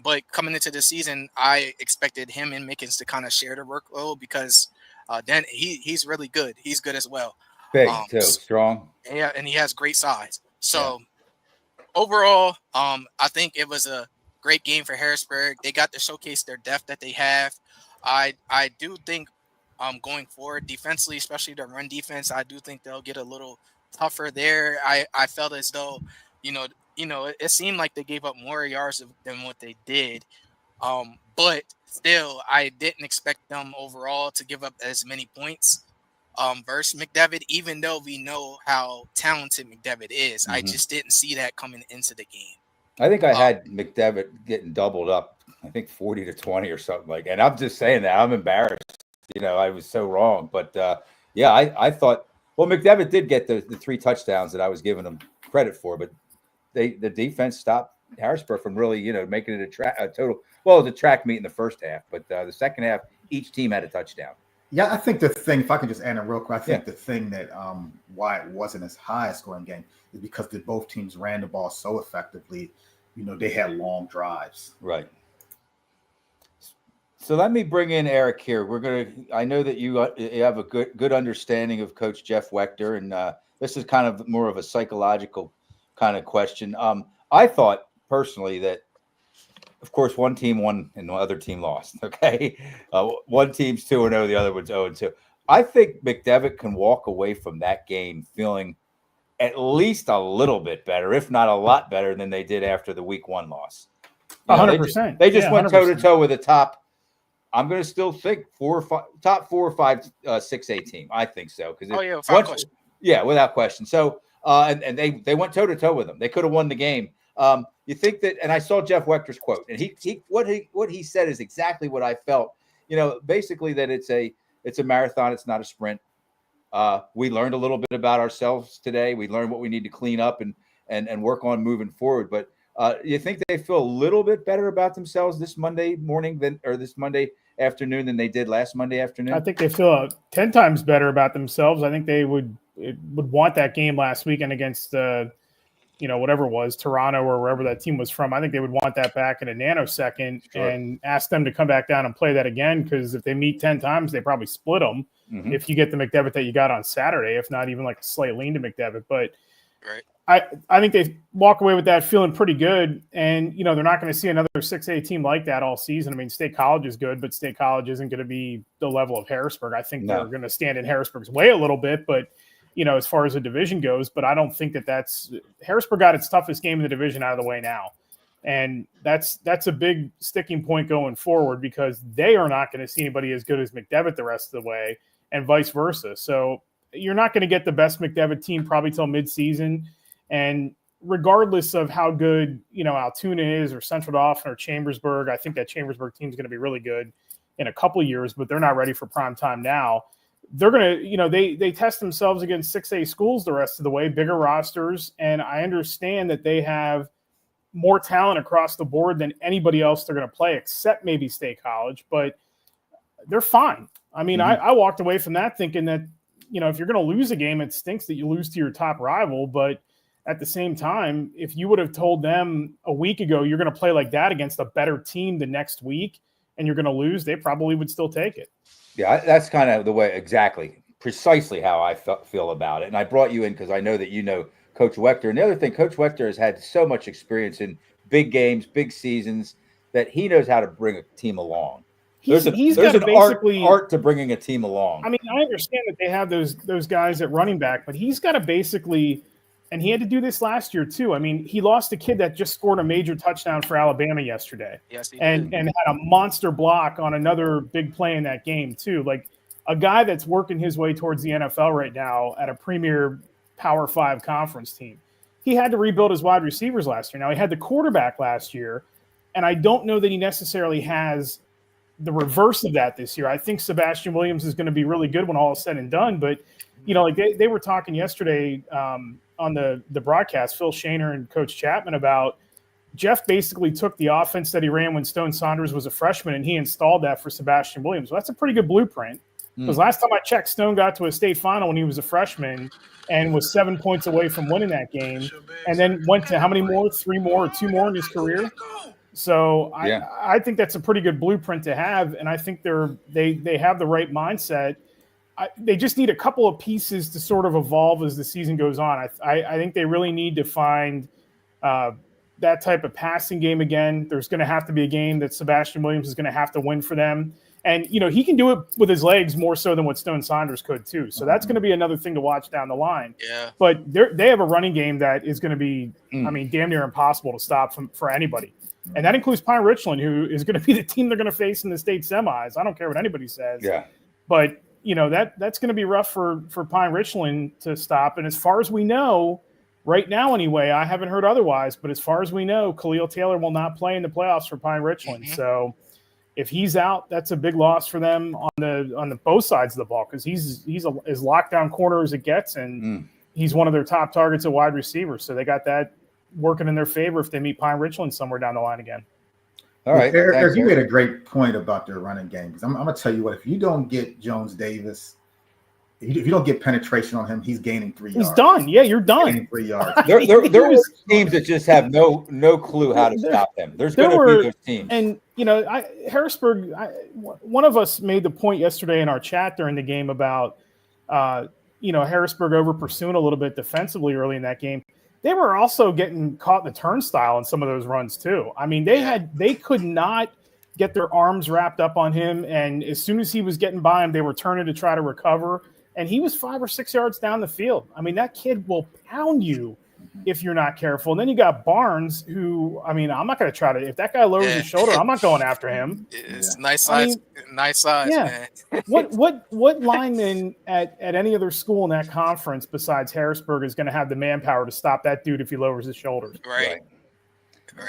But coming into the season, I expected him and Mickens to kind of share the workload because then he's really good. He's good as well. Big too, strong. Yeah, and he has great size. So overall, I think it was a great game for Harrisburg. They got to showcase their depth that they have. I do think going forward defensively, especially the run defense, I do think they'll get a little tougher there. I felt as though, it seemed like they gave up more yards than what they did. But still, I didn't expect them overall to give up as many points versus McDevitt, even though we know how talented McDevitt is. I just didn't see that coming into the game. I think I had McDevitt getting doubled up, I think 40-20 or something like that. And I'm just saying that. I'm embarrassed. I was so wrong. But, I thought, well, McDevitt did get the 3 touchdowns that I was giving him credit for. But the defense stopped Harrisburg from really, making it a total. Well, the track meet in the first half. But the second half, each team had a touchdown. Yeah, I think the thing, if I can just add in real quick, I think the thing that why it wasn't as high a scoring game is because both teams ran the ball so effectively. They had long drives. Right. So let me bring in Eric here. I know that you have a good understanding of Coach Jeff Wechter, and this is kind of more of a psychological kind of question. I thought personally that, of course, one team won and the other team lost. Okay, one team's 2-0, the other one's 0-2. I think McDevitt can walk away from that game feeling at least a little bit better, if not a lot better than they did after the week 1 loss. 100%. They just went toe to toe with the top. I'm going to still think top 4 or 5, 6A team. I think so because without question. Yeah, without question. So and they went toe to toe with them. They could have won the game. You think that? And I saw Jeff Wechter's quote, and what he said is exactly what I felt. Basically that it's a marathon. It's not a sprint. We learned a little bit about ourselves today. We learned what we need to clean up and work on moving forward. But you think they feel a little bit better about themselves this Monday morning this Monday afternoon than they did last Monday afternoon? I think they feel 10 times better about themselves. I think they would want that game last weekend against whatever it was, Toronto or wherever that team was from. I think they would want that back in a nanosecond and ask them to come back down and play that again, because if they meet 10 times, they probably split them if you get the McDevitt that you got on Saturday, if not even like a slight lean to McDevitt. But I think they walk away with that feeling pretty good. And, they're not going to see another 6A team like that all season. I mean, State College is good, but State College isn't going to be the level of Harrisburg. I think they're going to stand in Harrisburg's way a little bit, but as far as the division goes, but I don't think that's Harrisburg got its toughest game in the division out of the way now. And that's a big sticking point going forward, because they are not going to see anybody as good as McDevitt the rest of the way, and vice versa. So you're not going to get the best McDevitt team probably till midseason. And regardless of how good, Altoona is, or Central Dauphin, or Chambersburg, I think that Chambersburg team is going to be really good in a couple of years, but they're not ready for prime time now. They're going to, they test themselves against 6A schools the rest of the way, bigger rosters. And I understand that they have more talent across the board than anybody else they're going to play, except maybe State College, but they're fine. I mean, I walked away from that thinking that, if you're going to lose a game, it stinks that you lose to your top rival. But at the same time, if you would have told them a week ago, you're going to play like that against a better team the next week and you're going to lose, they probably would still take it. Yeah, that's kind of the way, precisely how I feel about it. And I brought you in because I know that Coach Wechter. And the other thing, Coach Wechter has had so much experience in big games, big seasons, that he knows how to bring a team along. There's an art to bringing a team along. I mean, I understand that they have those guys at running back, but he's got to basically, and he had to do this last year too. I mean, he lost a kid that just scored a major touchdown for Alabama yesterday. Yes, he did. And had a monster block on another big play in that game too. Like a guy that's working his way towards the NFL right now at a premier Power 5 conference team. He had to rebuild his wide receivers last year. Now he had the quarterback last year, and I don't know that he necessarily has the reverse of that this year. I think Sebastian Williams is going to be really good when all is said and done, but like they were talking yesterday on the broadcast, Phil Shaner and Coach Chapman, about Jeff basically took the offense that he ran when Stone Saunders was a freshman and he installed that for Sebastian Williams. Well, that's a pretty good blueprint, because last time I checked, Stone got to a state final when he was a freshman and was 7 points away from winning that game, and then went to how many more? 3 more or 2 more in his career. So I think that's a pretty good blueprint to have, and I think they have the right mindset. They just need a couple of pieces to sort of evolve as the season goes on. I think they really need to find that type of passing game again. There's going to have to be a game that Sebastian Williams is going to have to win for them. And, he can do it with his legs more so than what Stone Saunders could too. So that's going to be another thing to watch down the line. Yeah. But they have a running game that is going to be, damn near impossible to stop for anybody. And that includes Pine Richland, who is going to be the team they're going to face in the state semis. I don't care what anybody says. Yeah. But that's going to be rough for Pine Richland to stop. And as far as we know, right now anyway, I haven't heard otherwise, but as far as we know, Khalil Taylor will not play in the playoffs for Pine Richland. So if he's out, that's a big loss for them on the both sides of the ball, because he's as lockdown corner as it gets, and he's one of their top targets at wide receiver. So they got that working in their favor if they meet Pine Richland somewhere down the line again. All right, Eric, you made a great point about their running game, because I'm going to tell you what, if you don't get Jones Davis, if you don't get penetration on him, he's gaining 3 yards. He's done. Yeah, you're done. 3 yards. There are teams that just have no clue how to stop them. There's going to be those teams. And Harrisburg. One of us made the point yesterday in our chat during the game about Harrisburg over pursuing a little bit defensively early in that game. They were also getting caught in the turnstile in some of those runs too. I mean, they could not get their arms wrapped up on him, and as soon as he was getting by him, they were turning to try to recover. And he was 5 or 6 yards down the field. I mean, that kid will pound you if you're not careful. And then you got Barnes, who, I'm not going to try to. If that guy lowers his shoulder, I'm not going after him. It's nice size, man. What lineman at any other school in that conference besides Harrisburg is going to have the manpower to stop that dude if he lowers his shoulders? Right.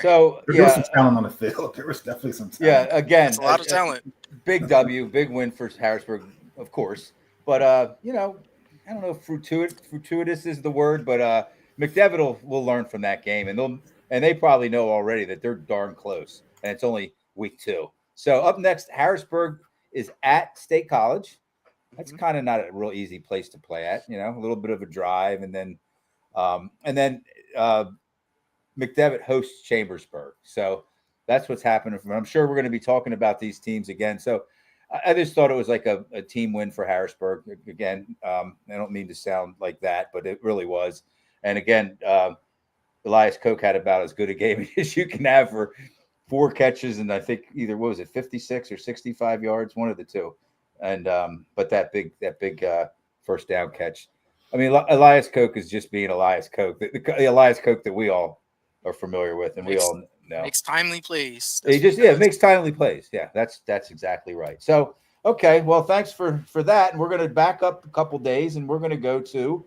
So there was some talent on the field. There was definitely some talent. Yeah, again, a lot of talent. Big W, big win for Harrisburg, of course. But I don't know if fortuitous is the word, but McDevitt will learn from that game, and they probably know already that they're darn close, and it's only week 2. So up next, Harrisburg is at State College. That's kind of not a real easy place to play at, a little bit of a drive, and then McDevitt hosts Chambersburg. So that's what's happening. I'm sure we're going to be talking about these teams again. So I just thought it was like a team win for Harrisburg. Again, I don't mean to sound like that, but it really was. And again, Elias Koch had about as good a game as you can have for 4 catches, and I think either, what was it, 56 or 65 yards, one of the two. And but that big first down catch. I mean, Elias Koch is just being Elias Koch, the Elias Koch that we all are familiar with, and we all know. Makes timely plays. He just makes timely plays. Yeah, that's exactly right. So okay, well, thanks for that, and we're going to back up a couple days, and we're going to go to.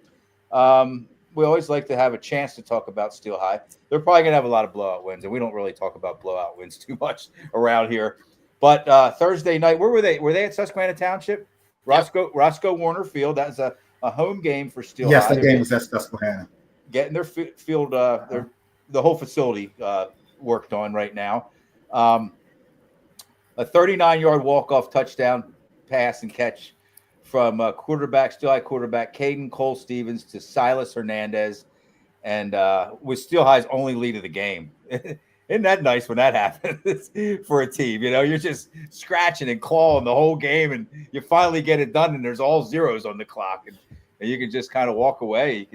We always like to have a chance to talk about Steel High. They're probably going to have a lot of blowout wins, and we don't really talk about blowout wins too much around here. But Thursday night, where were they? Were they at Susquehanna Township? Roscoe Warner Field. That's a home game for Steel High. Yes, the game was at Susquehanna. Getting their field, the whole facility worked on right now. A 39-yard walk-off touchdown pass and catch from Steel High quarterback Caden Cole Stevens to Silas Hernandez, and was Steel High's only lead of the game. Isn't that nice when that happens for a team? You know, you're just scratching and clawing the whole game, and you finally get it done, and there's all zeros on the clock, and you can just kind of walk away.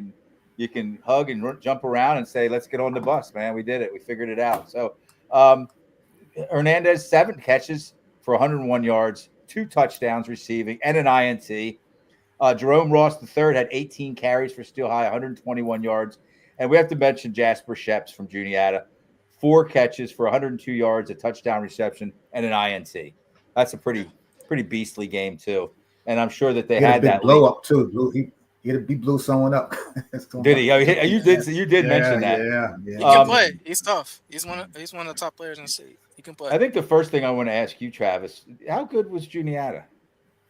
You can hug and jump around and say, "Let's get on the bus, man. We did it. We figured it out." So Hernandez, 7 catches for 101 yards, 2 touchdowns receiving, and an INT. Jerome Ross III had 18 carries for Steel High, 121 yards. And we have to mention Jasper Sheps from Juniata, 4 catches for 102 yards, a touchdown reception, and an INT. That's a pretty beastly game, too. And I'm sure that they had that blow up, too. He blew someone up. Did he? You did mention that. Yeah. He can play. He's tough. He's one of the top players in the state. He can play. I think the first thing I want to ask you, Travis, how good was Juniata?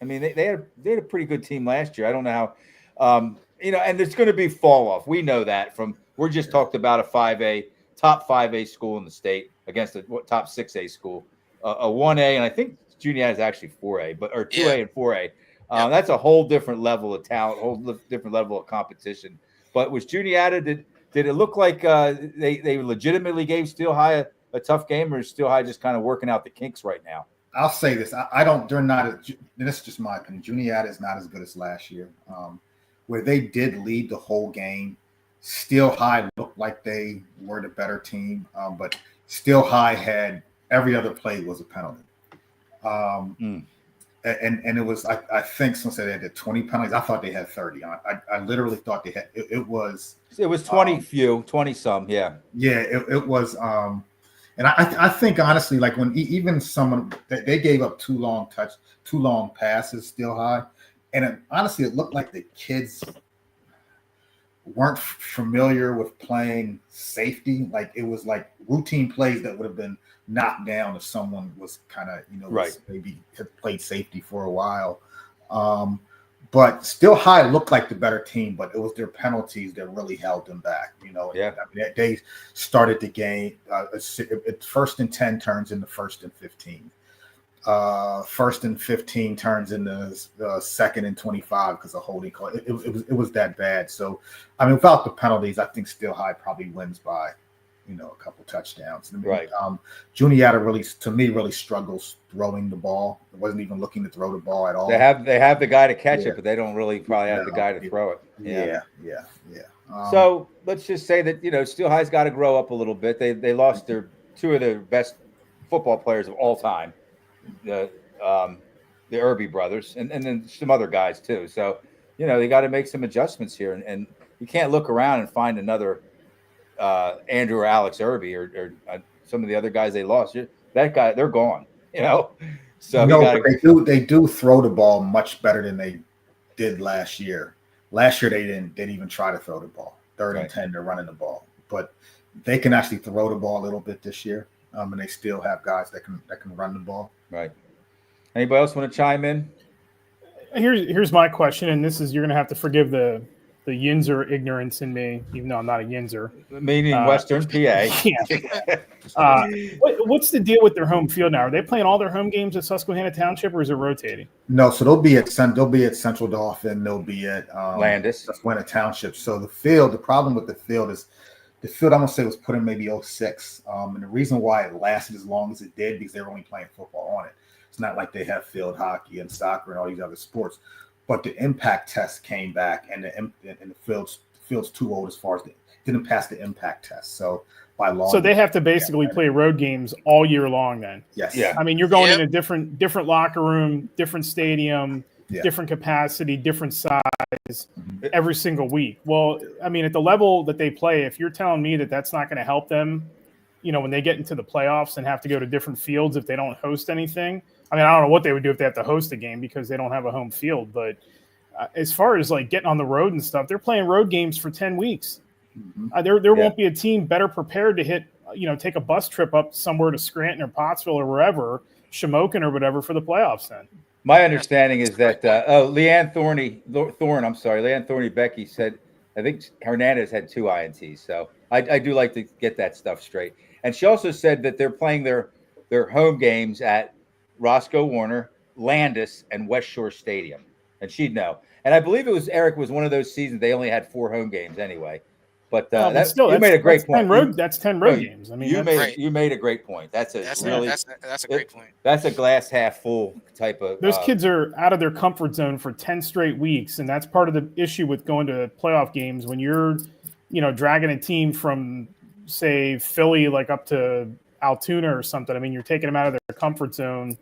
I mean, they had a pretty good team last year. I don't know how, and there's going to be fall off. We know that we're just talked about a top 5A school in the state against a top 6A school, a 1A, and I think Juniata is actually 4A, or 2A and 4A. That's a whole different level of talent, whole different level of competition. But was Juniata, did it look like they legitimately gave Steel High a tough game, or is Steel High just kind of working out the kinks right now? I'll say this. They're not, this is just my opinion. Juniata is not as good as last year. Where they did lead the whole game, Steel High looked like they were the better team, but Steel High had every other play was a penalty. And it was, I think someone said they had 20 penalties. I thought they had 30. I literally thought they had, it was 20 some. Yeah. Yeah. It was, and I think honestly, like when even someone, they gave up 2 long passes Steel High. And honestly, it looked like the kids weren't familiar with playing safety. Like it was like routine plays that would have been knocked down if someone was kind of, right, maybe had played safety for a while. But Steel High looked like the better team, but it was their penalties that really held them back. Yeah. I mean, they started the game. It's 1st and 10 turns into 1st and 15. 1st and 15 turns into 2nd and 25 because of holding call. It was that bad. So, I mean, without the penalties, I think Steel High probably wins by, a couple touchdowns. I mean, right. Juniata really struggles throwing the ball. It wasn't even looking to throw the ball at all. They have the guy to catch it, but they don't really probably have the guy to throw it. Yeah. So let's just say that Steel High's got to grow up a little bit. They lost 2 of their best football players of all time, the Irby brothers, and then some other guys too. So they got to make some adjustments here, and you can't look around and find another Andrew or Alex Irby or some of the other guys they lost. That guy, they're gone. So but they do throw the ball much better than they did last year. Last year they didn't even try to throw the ball. 3rd and 10, they're running the ball, but they can actually throw the ball a little bit this year, and they still have guys that can run the ball. Right. Anybody else want to chime in? Here's my question, and this is, you're going to have to forgive the Yinzer ignorance in me, even though I'm not a Yinzer. Meaning Western PA. Yeah. What's the deal with their home field now? Are they playing all their home games at Susquehanna Township, or is it rotating? No, so they'll be at Central Dauphin. They'll be at Landis, Susquehanna Township. So the problem with the field is The field, I'm gonna say, was put in maybe '06, and the reason why it lasted as long as it did because they were only playing football on it. It's not like they have field hockey and soccer and all these other sports, but the impact test came back, and the field's too old as far as didn't pass the impact test. So by law, So they have to basically play road games all year long then. Yes. Yeah. I mean, you're going in a different locker room, different stadium, Yeah. different capacity, different size every single week. Well, I mean, at the level that they play, if you're telling me that that's not going to help them, when they get into the playoffs and have to go to different fields if they don't host anything. I mean, I don't know what they would do if they have to host a game because they don't have a home field. But as far as like getting on the road and stuff, they're playing road games for 10 weeks. There won't be a team better prepared to hit, take a bus trip up somewhere to Scranton or Pottsville or wherever, Shamokin or whatever for the playoffs then. My understanding is that Leanne Thorny Becky said, I think Hernandez had 2 INTs. So I do like to get that stuff straight. And she also said that they're playing their home games at Roscoe Warner, Landis, and West Shore Stadium. And she'd know. And I believe Eric was one of those seasons they only had 4 home games anyway. But you made a great point. That's 10 road games. I mean, you made a great point. That's a great point. That's a glass half full type of. Those kids are out of their comfort zone for 10 straight weeks, and that's part of the issue with going to playoff games when you're, dragging a team from, say, Philly like up to Altoona or something. I mean, you're taking them out of their comfort zone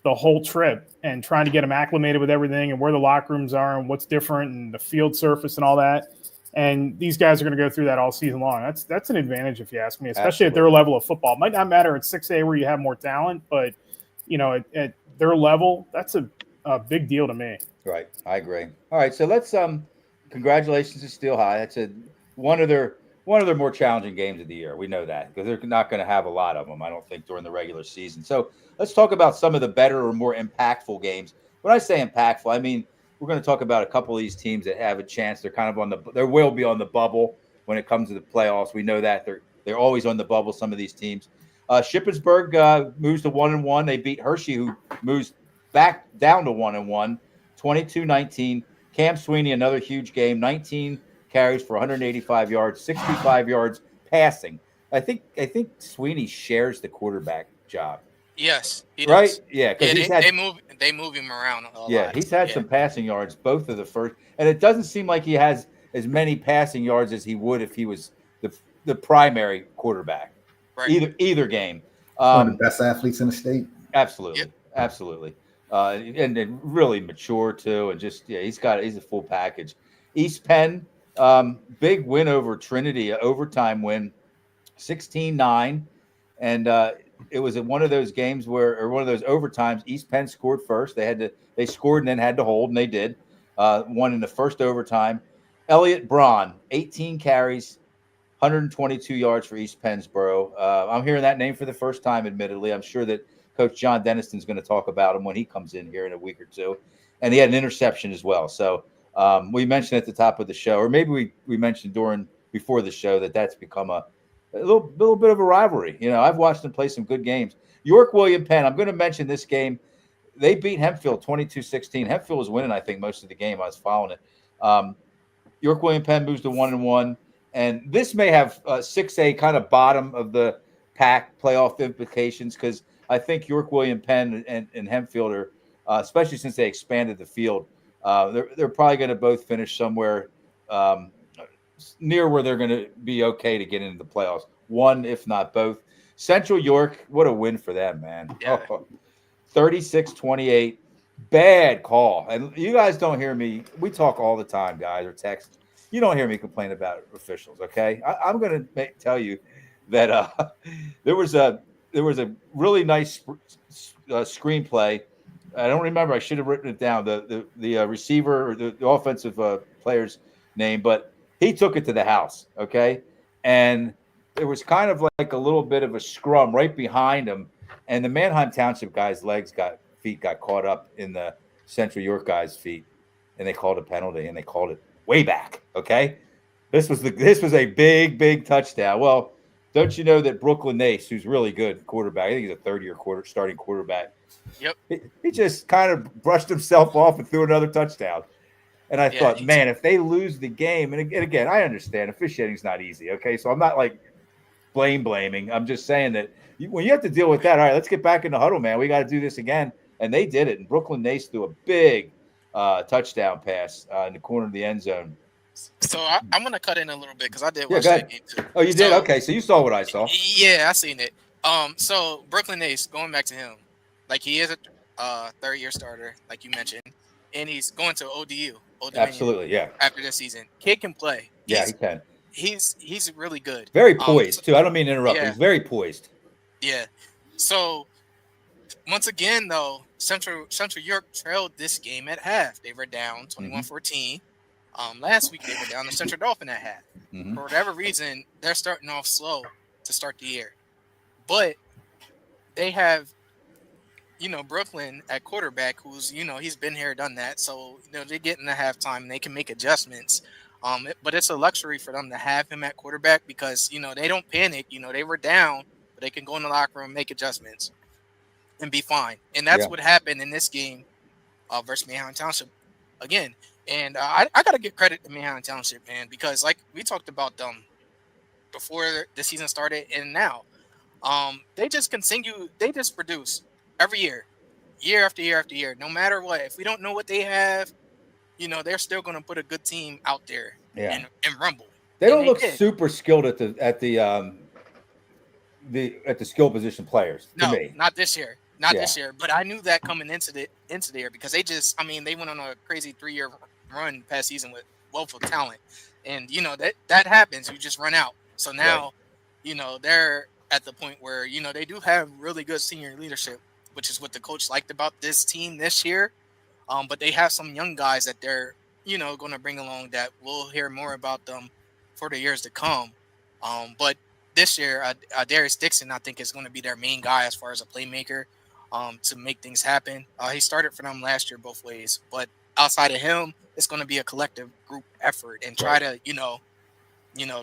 the whole trip and trying to get them acclimated with everything and where the locker rooms are and what's different and the field surface and all that. And these guys are going to go through that all season long. That's an advantage, if you ask me, especially at their level of football. It might not matter at 6A where you have more talent, but at their level, that's a big deal to me. Right, I agree. All right, so let's congratulations to Steel High. That's one of their more challenging games of the year. We know that because they're not going to have a lot of them, I don't think, during the regular season. So let's talk about some of the better or more impactful games. When I say impactful, I mean we're going to talk about a couple of these teams that have a chance. They're kind of they will be on the bubble when it comes to the playoffs. We know that they're always on the bubble. Some of these teams. Shippensburg moves to 1-1. They beat Hershey, who moves back down to 1-1, 22-19. Cam Sweeney, another huge game, 19 carries for 185 yards, 65 yards passing. I think Sweeney shares the quarterback job. Yes, he right? does. Yeah, because they move him around a lot. Yeah, he's had some passing yards, both of the first, and it doesn't seem like he has as many passing yards as he would if he was the primary quarterback. Right. Either game. One of the best athletes in the state. Absolutely, absolutely, and really mature too, and just he's a full package. East Penn, big win over Trinity, overtime win, 16-9, and it was one of those games or one of those overtimes. East Penn scored first. They scored and then had to hold, and they did. Won in the first overtime. Elliott Braun, 18 carries, 122 yards for East Pennsboro. I'm hearing that name for the first time, admittedly. I'm sure that Coach John Deniston's going to talk about him when he comes in here in a week or two. And he had an interception as well. So we mentioned at the top of the show, or maybe we mentioned before the show that's become a little bit of a rivalry. I've watched them play some good games. York William Penn, I'm going to mention this game. They beat Hempfield 22-16. Hempfield was winning, I think, most of the game. I was following it. York William Penn moves to 1-1. And this may have 6A kind of bottom of the pack playoff implications because I think York William Penn and Hempfield are, especially since they expanded the field, they're probably going to both finish somewhere near where they're going to be okay to get into the playoffs. One, if not both. Central York, what a win for them, man. Yeah. 36-28. Bad call. And you guys don't hear me. We talk all the time, guys, or text. You don't hear me complain about officials, okay? I'm going to tell you that there was a really nice screenplay. I don't remember. I should have written it down. The receiver or the offensive player's name, but he took it to the house, okay? And there was kind of like a little bit of a scrum right behind him, and the Manheim Township guy's feet got caught up in the Central York guy's feet, and they called a penalty, and they called it way back, okay? This was a big touchdown. Well, don't you know that Brooklyn Nace, who's really good quarterback, I think he's a third-year starting quarterback. Yep. He just kind of brushed himself off and threw another touchdown. And I Yeah, thought, man, if they lose the game, and again, I understand officiating's not easy. Okay, so I'm not like blaming. I'm just saying that when you have to deal with that, all right, let's get back in the huddle, man. We got to do this again. And they did it. And Brooklyn Nace threw a big touchdown pass in the corner of the end zone. So I'm gonna cut in a little bit because I did Yeah, watch go that ahead. game too. Oh, you did? Okay, so you saw what I saw. Yeah, I seen it. So Brooklyn Ace, going back to him, like he is a third-year starter, like you mentioned, and he's going to ODU, Old Dominion, Absolutely, yeah. after this season. Kid can play. Yeah, he can. He's really good. Very poised too. I don't mean to interrupt, yeah. but he's very poised. Yeah. So once again, though, Central York trailed this game at half. They were down 21-14. Last week they were down to Central Dolphin at half. For whatever reason, they're starting off slow to start the year. But they have, Brooklyn at quarterback, who's, he's been here, done that. So, they get in the halftime and they can make adjustments. But it's a luxury for them to have him at quarterback because, they don't panic. They were down, but they can go in the locker room, make adjustments, and be fine. And that's what happened in this game versus Mayhew Township again. And I got to give credit to Mayhew Township, man, because like we talked about them before the season started and now. They just produce every year after year after year, no matter what. If we don't know what they have, they're still going to put a good team out there and rumble. They don't look super skilled at the skill position players. To me. Not this year. This year. But I knew that coming into the year because they went on a crazy 3-year run past season with wealth of talent. And that happens. You just run out. So now, they're at the point where, they do have really good senior leadership, which is what the coach liked about this team this year. But they have some young guys that they're, going to bring along that we'll hear more about them for the years to come. But this year, Darius Dixon, I think, is going to be their main guy as far as a playmaker to make things happen. He started for them last year both ways. But outside of him, it's going to be a collective group effort and try to,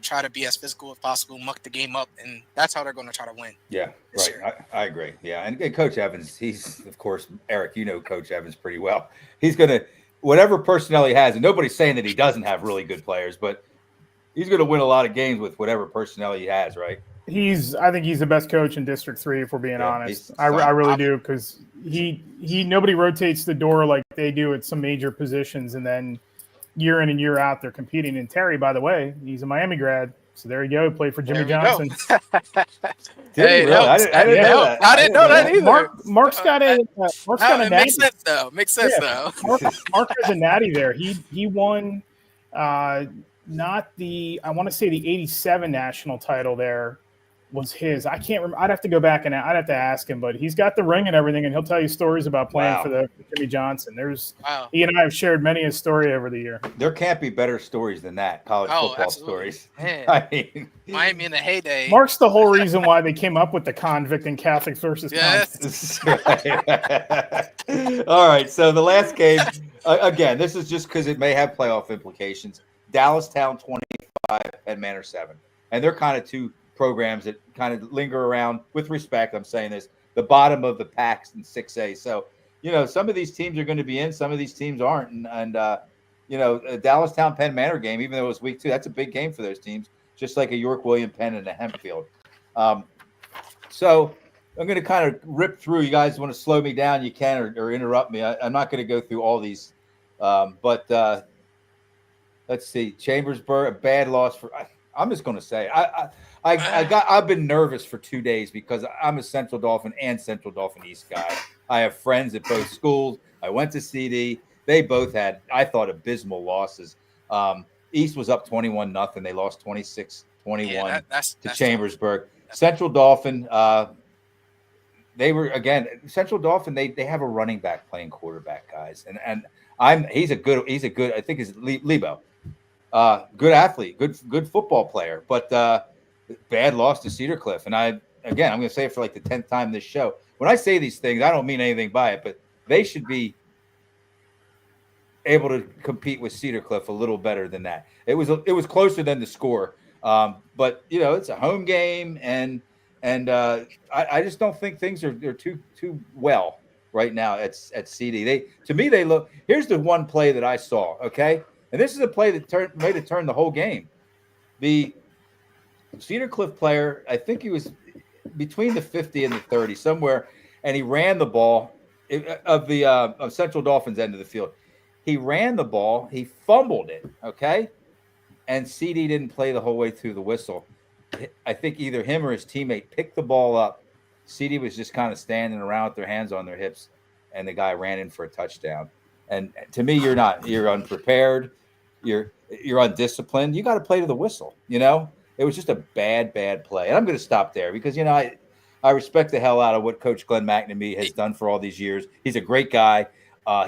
try to be as physical as possible, muck the game up, and that's how they're going to try to win. Yeah, right. I agree. Yeah, and Coach Evans, he's, of course, Eric, Coach Evans pretty well. He's going to, whatever personnel he has, and nobody's saying that he doesn't have really good players, but he's going to win a lot of games with whatever personnel he has, right? I think he's the best coach in District 3, if we're being honest. I really do, because nobody rotates the door like they do at some major positions, and then year in and year out, they're competing. And Terry, by the way, he's a Miami grad. So there you go. Played for Jimmy Johnson. Hey, really? I didn't know that. I didn't know that either. Mark's got a natty. Makes sense though. Mark has a natty there. He won not the, I want to say the 87 national title there was his. I can't remember. I'd have to go back and I'd have to ask him, but he's got the ring and everything, and he'll tell you stories about playing for the Jimmy Johnson. He and I have shared many a story over the year. There can't be better stories than that. College football stories. Man. I mean, Miami in the heyday. Mark's the whole reason why they came up with the convict and Catholic versus convict. All right. So the last game, again, this is just because it may have playoff implications. Dallas Town 25, Penn Manor 7, and they're kind of two programs that kind of linger around, with respect, I'm saying this, the bottom of the packs in 6A. So, some of these teams are going to be in, some of these teams aren't. And a Dallas Town Penn Manor game, even though it was week 2, that's a big game for those teams, just like a York William Penn and a Hempfield. So I'm going to kind of rip through. You guys want to slow me down, you can, or interrupt me. I'm not going to go through all these. But let's see. Chambersburg, a bad loss for I'm just going to say I've been nervous for 2 days because I'm a Central Dauphin and Central Dauphin East guy. I have friends at both schools. I went to CD. They both had, I thought, abysmal losses. East was up 21-0. They lost 26-21 to Chambersburg. Central Dauphin, they were, again, Central Dauphin, they have a running back playing quarterback, guys. And he's a good, I think he's Lebo. Good athlete, good football player, but bad loss to Cedar Cliff. And I'm going to say it for like the 10th time this show. When I say these things, I don't mean anything by it, but they should be able to compete with Cedar Cliff a little better than that. It was closer than the score, but it's a home game, and I just don't think things are too well right now at CD. To me, they look. Here's the one play that I saw. Okay, and this is a play that made it turn the whole game. The Cedar Cliff player, I think he was between the 50 and the 30 somewhere, and he ran the ball of Central Dolphins end of the field. He ran the ball, he fumbled it, okay, and CD didn't play the whole way through the whistle. I think either him or his teammate picked the ball up. CD was just kind of standing around with their hands on their hips, and the guy ran in for a touchdown. And to me, you're unprepared, you're undisciplined. You got to play to the whistle, It was just a bad play. And I'm going to stop there because, I respect the hell out of what Coach Glenn McNamee has done for all these years. He's a great guy.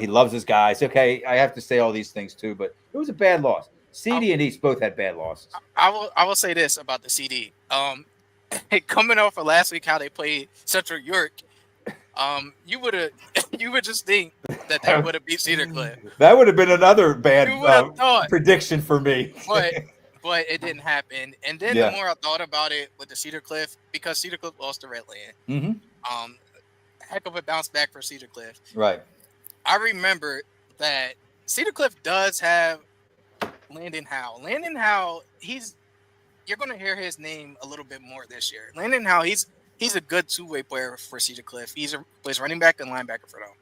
He loves his guys. Okay, I have to say all these things too, but it was a bad loss. CD and East both had bad losses. I will say this about the CD. Coming off of last week, how they played Central York, you would just think that they would have beat Cedar Cliff. That would have been another bad prediction for me. But it didn't happen. And then the more I thought about it with the Cedar Cliff, because Cedar Cliff lost to Redland, heck of a bounce back for Cedar Cliff. Right. I remember that Cedar Cliff does have Landon Howe. Landon Howe, you're going to hear his name a little bit more this year. Landon Howe, he's a good two-way player for Cedar Cliff. Plays running back and linebacker for them.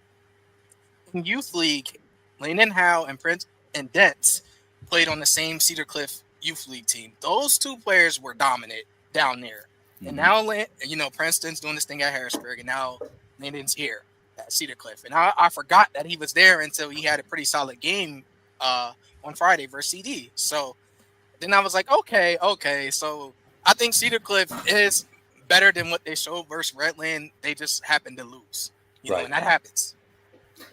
In youth league, Landon Howe and Prince and Dents played on the same Cedar Cliff youth league team. Those two players were dominant down there. And now, Princeton's doing this thing at Harrisburg, and now Landon's here at Cedar Cliff. And I forgot that he was there until he had a pretty solid game on Friday versus CD. So then I was like, okay. So I think Cedar Cliff is better than what they showed versus Redland. They just happened to lose, and that happens.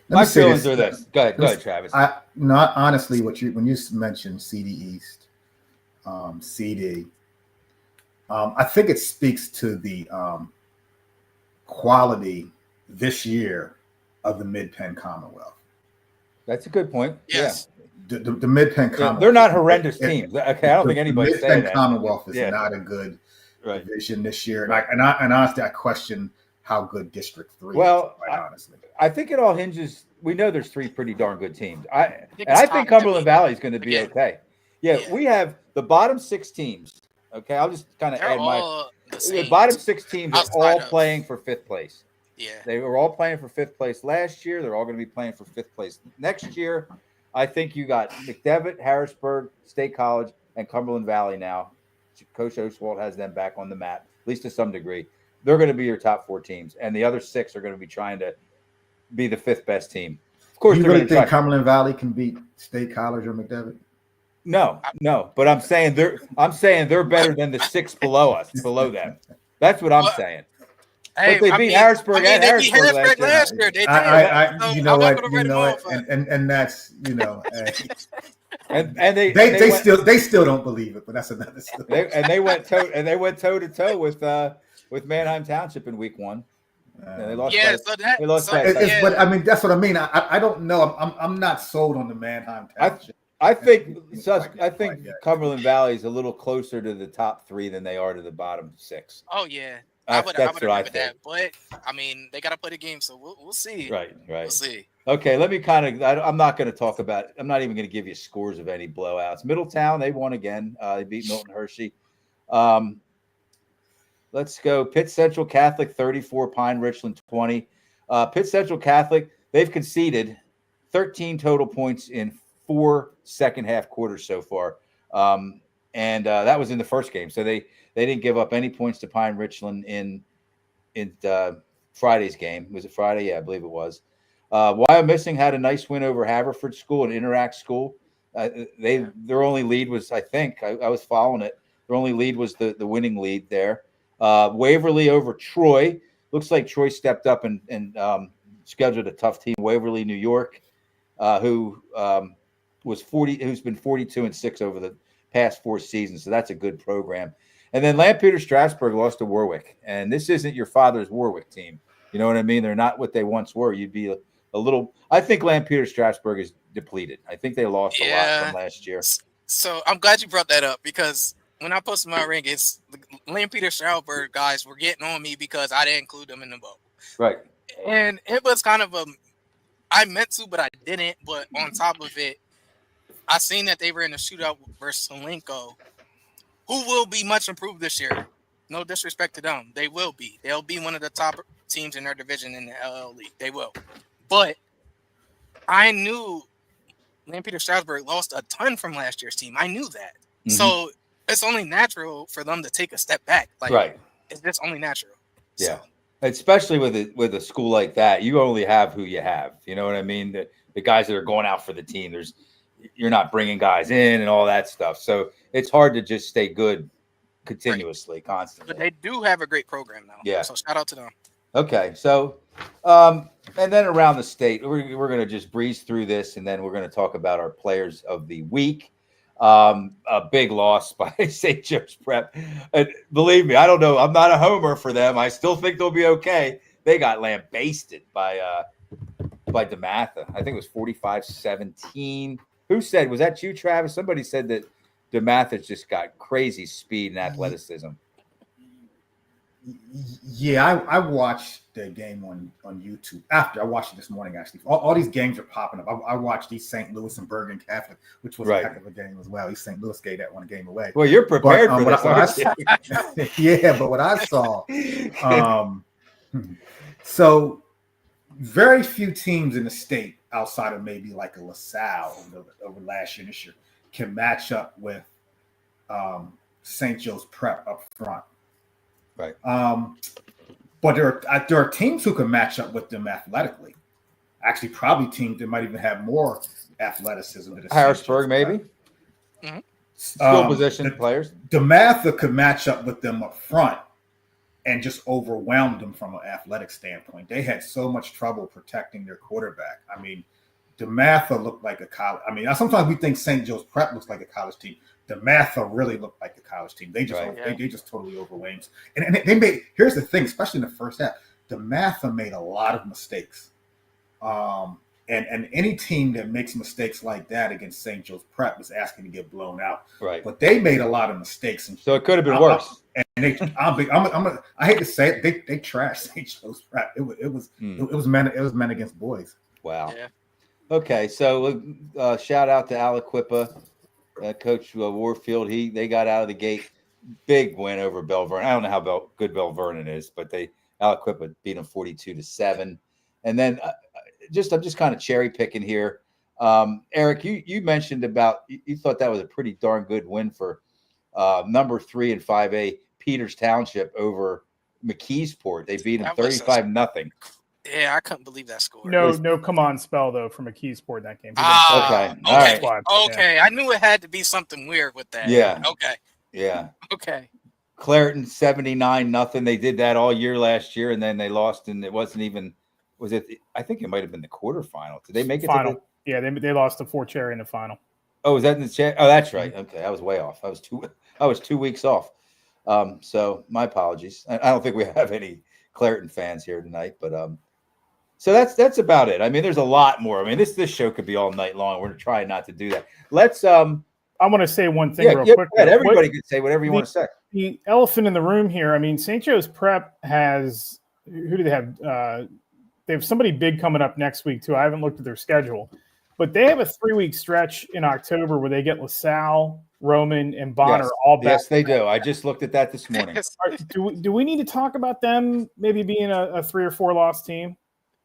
My feelings are this. Go ahead, Travis. Honestly, when you mentioned CD East, CD, I think it speaks to the quality this year of the Mid-Penn Commonwealth. That's a good point. Yes. Yeah. The Mid-Penn Commonwealth. They're not horrendous teams. Okay, I don't think anybody's saying that. Mid-Penn Commonwealth is not a good division this year. And honestly, I question how good District 3 is, quite honestly. I think it all hinges. We know there's three pretty darn good teams. I think Cumberland Valley is going to be okay. Yeah, we have the bottom six teams. Okay, I'll just kind of add the bottom six teams are all playing for fifth place. Yeah, they were all playing for fifth place last year. They're all going to be playing for fifth place next year. I think you got McDevitt, Harrisburg, State College, and Cumberland Valley now. Coach Oswald has them back on the map, at least to some degree. They're going to be your top four teams, and the other six are going to be trying to be the fifth best team. Of course, you really think Cumberland Valley can beat State College or McDevitt? No. But I'm saying they're better than the six below them. That's what I'm saying. Hey, but they beat Harrisburg and Harrisburg last year. They did. And that's and they still don't believe it, but that's another story. They went toe to toe with Manheim Township in week one. They lost. But I mean, that's what I mean. I don't know. I'm not sold on the Manheim Township. I think Cumberland Valley is a little closer to the top three than they are to the bottom six. Oh yeah. I would agree with that, but I mean, they got to play the game, so we'll see. Right. We'll see. Okay, let me I'm not going to talk about. I'm not even going to give you scores of any blowouts. Middletown, they won again. They beat Milton Hershey. Let's go. Pitt Central Catholic 34, Pine Richland 20. Pitt Central Catholic, they've conceded 13 total points in 4 second half quarters so far, and that was in the first game. So they didn't give up any points to Pine Richland in Friday's game. Was it Friday? Yeah, I believe it was. Wyomissing had a nice win over Haverford School, an Interact school. Their only lead was, I think, I was following it. Their only lead was the winning lead there. Waverly over Troy. Looks like Troy stepped up and scheduled a tough team. Waverly, New York, who's been 42-6 over the past 4 seasons. So that's a good program. And then Lampeter Strasburg lost to Warwick. And this isn't your father's Warwick team. You know what I mean? They're not what they once were. You'd be a little – I think Lampeter Strasburg is depleted. I think they lost a lot from last year. So I'm glad you brought that up because when I posted my rankings, the Lampeter Strasburg guys were getting on me because I didn't include them in the vote. Right. And it was kind of I meant to, but I didn't. But on top of it, I seen that they were in a shootout versus Solenko, who will be much improved this year. No disrespect to them. They will be. They'll be one of the top teams in their division in the LL League. They will. But I knew St. Peter Strasburg lost a ton from last year's team. I knew that. Mhm. So it's only natural for them to take a step back. Like, Right. It's just only natural. Yeah. So, Especially with a school like that, you only have who you have. You know what I mean? The guys that are going out for the team, you're not bringing guys in and all that stuff. So it's hard to just stay good continuously, constantly. but they do have a great program now. Yeah. So shout out to them. Okay, so and then around the state, we're going to just breeze through this, and then we're going to talk about our players of the week. A big loss by St. Joe's Prep. And believe me, I don't know. I'm not a homer for them. I still think they'll be okay. They got lambasted by DeMatha. I think it was 45-17. Who said, was that you, Travis? Somebody said that DeMatha just got crazy speed and athleticism. Yeah, I watched the game on YouTube. After I watched it this morning, actually, all these games are popping up. I watched East St. Louis and Bergen Catholic, which was a heck of a game as well. East St. Louis gave that one game away. Well, you're prepared for this, aren't you? Yeah, but what I saw, so very few teams in the state outside of maybe like a LaSalle over last year and this year can match up with St. Joe's Prep up front. Right. But there are teams who can match up with them athletically. Actually, probably teams that might even have more athleticism. Harrisburg, maybe. Mm-hmm. Skill position players. DeMatha could match up with them up front and just overwhelm them from an athletic standpoint. They had so much trouble protecting their quarterback. I mean, DeMatha looked like a college. I mean, sometimes we think St. Joe's Prep looks like a college team. DeMatha really looked like a college team. They just they just totally overwhelmed. And they made. Here's the thing, especially in the first half, DeMatha made a lot of mistakes. And any team that makes mistakes like that against St. Joe's Prep is asking to get blown out. Right. But they made a lot of mistakes, and so it could have been worse. And I hate to say it, they trashed St. Joe's Prep. It was men against boys. Wow. Yeah. Okay, so shout out to Aliquippa, Coach Warfield. They got out of the gate, big win over Bell Vernon. I don't know how good Bell Vernon is, but Aliquippa beat them 42-7. And then I'm just kind of cherry picking here. Eric, you mentioned about you thought that was a pretty darn good win for number 3 in 5A Peters Township over McKeesport. They beat them 35-0. Yeah, I couldn't believe that score. No, come on spell though from McKeesport in that game. Okay. All right. Okay. I knew it had to be something weird with that. Yeah. Okay. Yeah. Okay. Clareton 79-0. They did that all year last year, and then they lost, and it wasn't even. Was it? I think it might have been the quarterfinal. Did they make it? Final. Yeah, they lost to Fort Cherry in the final. Oh, was that in the chat? Oh, that's right. Okay, I was way off. I was 2 weeks off. So my apologies. I don't think we have any Clareton fans here tonight, but so that's about it. I mean, there's a lot more. I mean, this show could be all night long. We're trying not to do that. Let's I want to say one thing real quick. Everybody can say whatever you want to say. The elephant in the room here. I mean, St. Joe's Prep has who do they have? They have somebody big coming up next week too. I haven't looked at their schedule, but they have a 3-week stretch in October where they get LaSalle, Roman, and Bonner all back. Yes, they do. I just looked at that this morning. Do we need to talk about them maybe being a 3 or 4 loss team?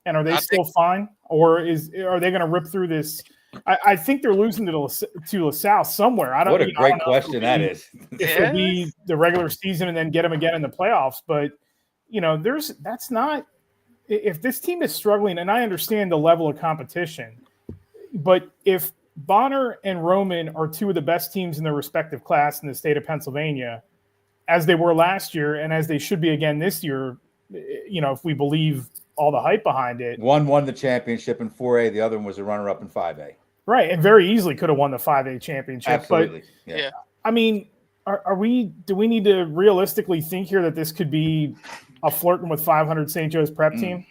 And are they still fine, or are they going to rip through this? I think they're losing to LaSalle somewhere. I don't. What a great question that is. If it'll be the regular season and then get them again in the playoffs, but that's not. If this team is struggling, and I understand the level of competition, but if Bonner and Roman are 2 of the best teams in their respective class in the state of Pennsylvania, as they were last year and as they should be again this year, if we believe all the hype behind it. One won the championship in 4A. The other one was a runner-up in 5A. Right, and very easily could have won the 5A championship. Absolutely. But, yeah. I mean, do we need to realistically think here that this could be a flirting with 500 St. Joe's Prep team?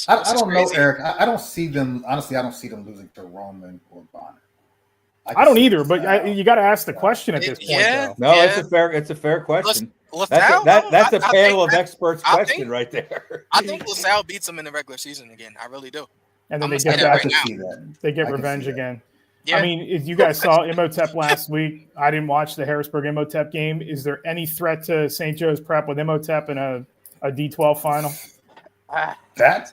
I don't know, Eric. I don't see them. Honestly, I don't see them losing to Roman or Bonner. I don't either, but you got to ask the question at this point. No, it's a fair question. LaSalle, That's a I panel think of experts I question think- right there. I think LaSalle beats them in the regular season again. I really do. And then I'm they gonna say get that I right can now. see that. they get I can revenge see that. again. Yeah. I mean, if you guys saw Imhotep last week, I didn't watch the Harrisburg Imhotep game. Is there any threat to St. Joe's Prep with Imhotep in a D12 final? That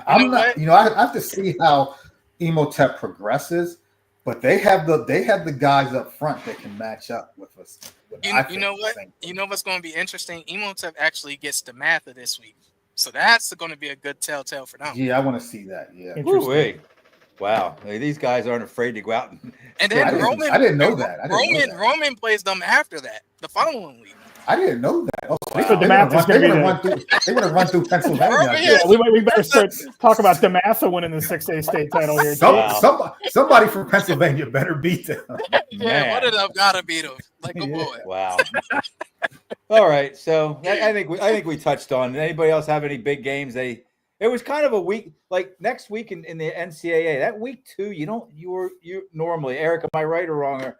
I'm not. What? I have to see how Emotep progresses, but they have the guys up front that can match up with us. You know what? You know what's going to be interesting? Emotep actually gets the math of this week, so that's going to be a good telltale for them. Yeah, I want to see that. Yeah, Interesting. Ooh-wee. Wow, these guys aren't afraid to go out And then I didn't know that. Roman plays them after that, the following week. I didn't know that. Oh, So DeMatha is going to be they're going to run through Pennsylvania. Yeah, we better start talk about DeMatha winning the 6A state title here. Somebody from Pennsylvania better beat them. Yeah, one of them gotta beat him like a boy. Wow. All right, so I think we touched on. Did anybody else have any big games? It was kind of a week like next week in the NCAA. That week 2, you normally, Eric, am I right or wrong?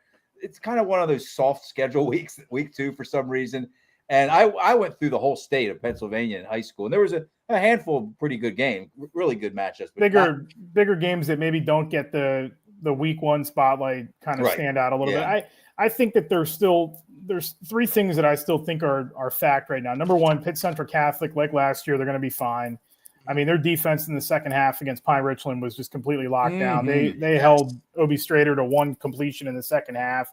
It's kind of one of those soft schedule weeks, week 2 for some reason. And I went through the whole state of Pennsylvania in high school, and there was a handful of pretty good games, really good matchups. Bigger games that maybe don't get the week 1 spotlight kind of stand out a little bit. I think that there's 3 things that I still think are fact right now. Number 1, Pitt Central Catholic, like last year, they're going to be fine. I mean, their defense in the second half against Pine Richland was just completely locked down. They held Obi Strader to 1 completion in the second half.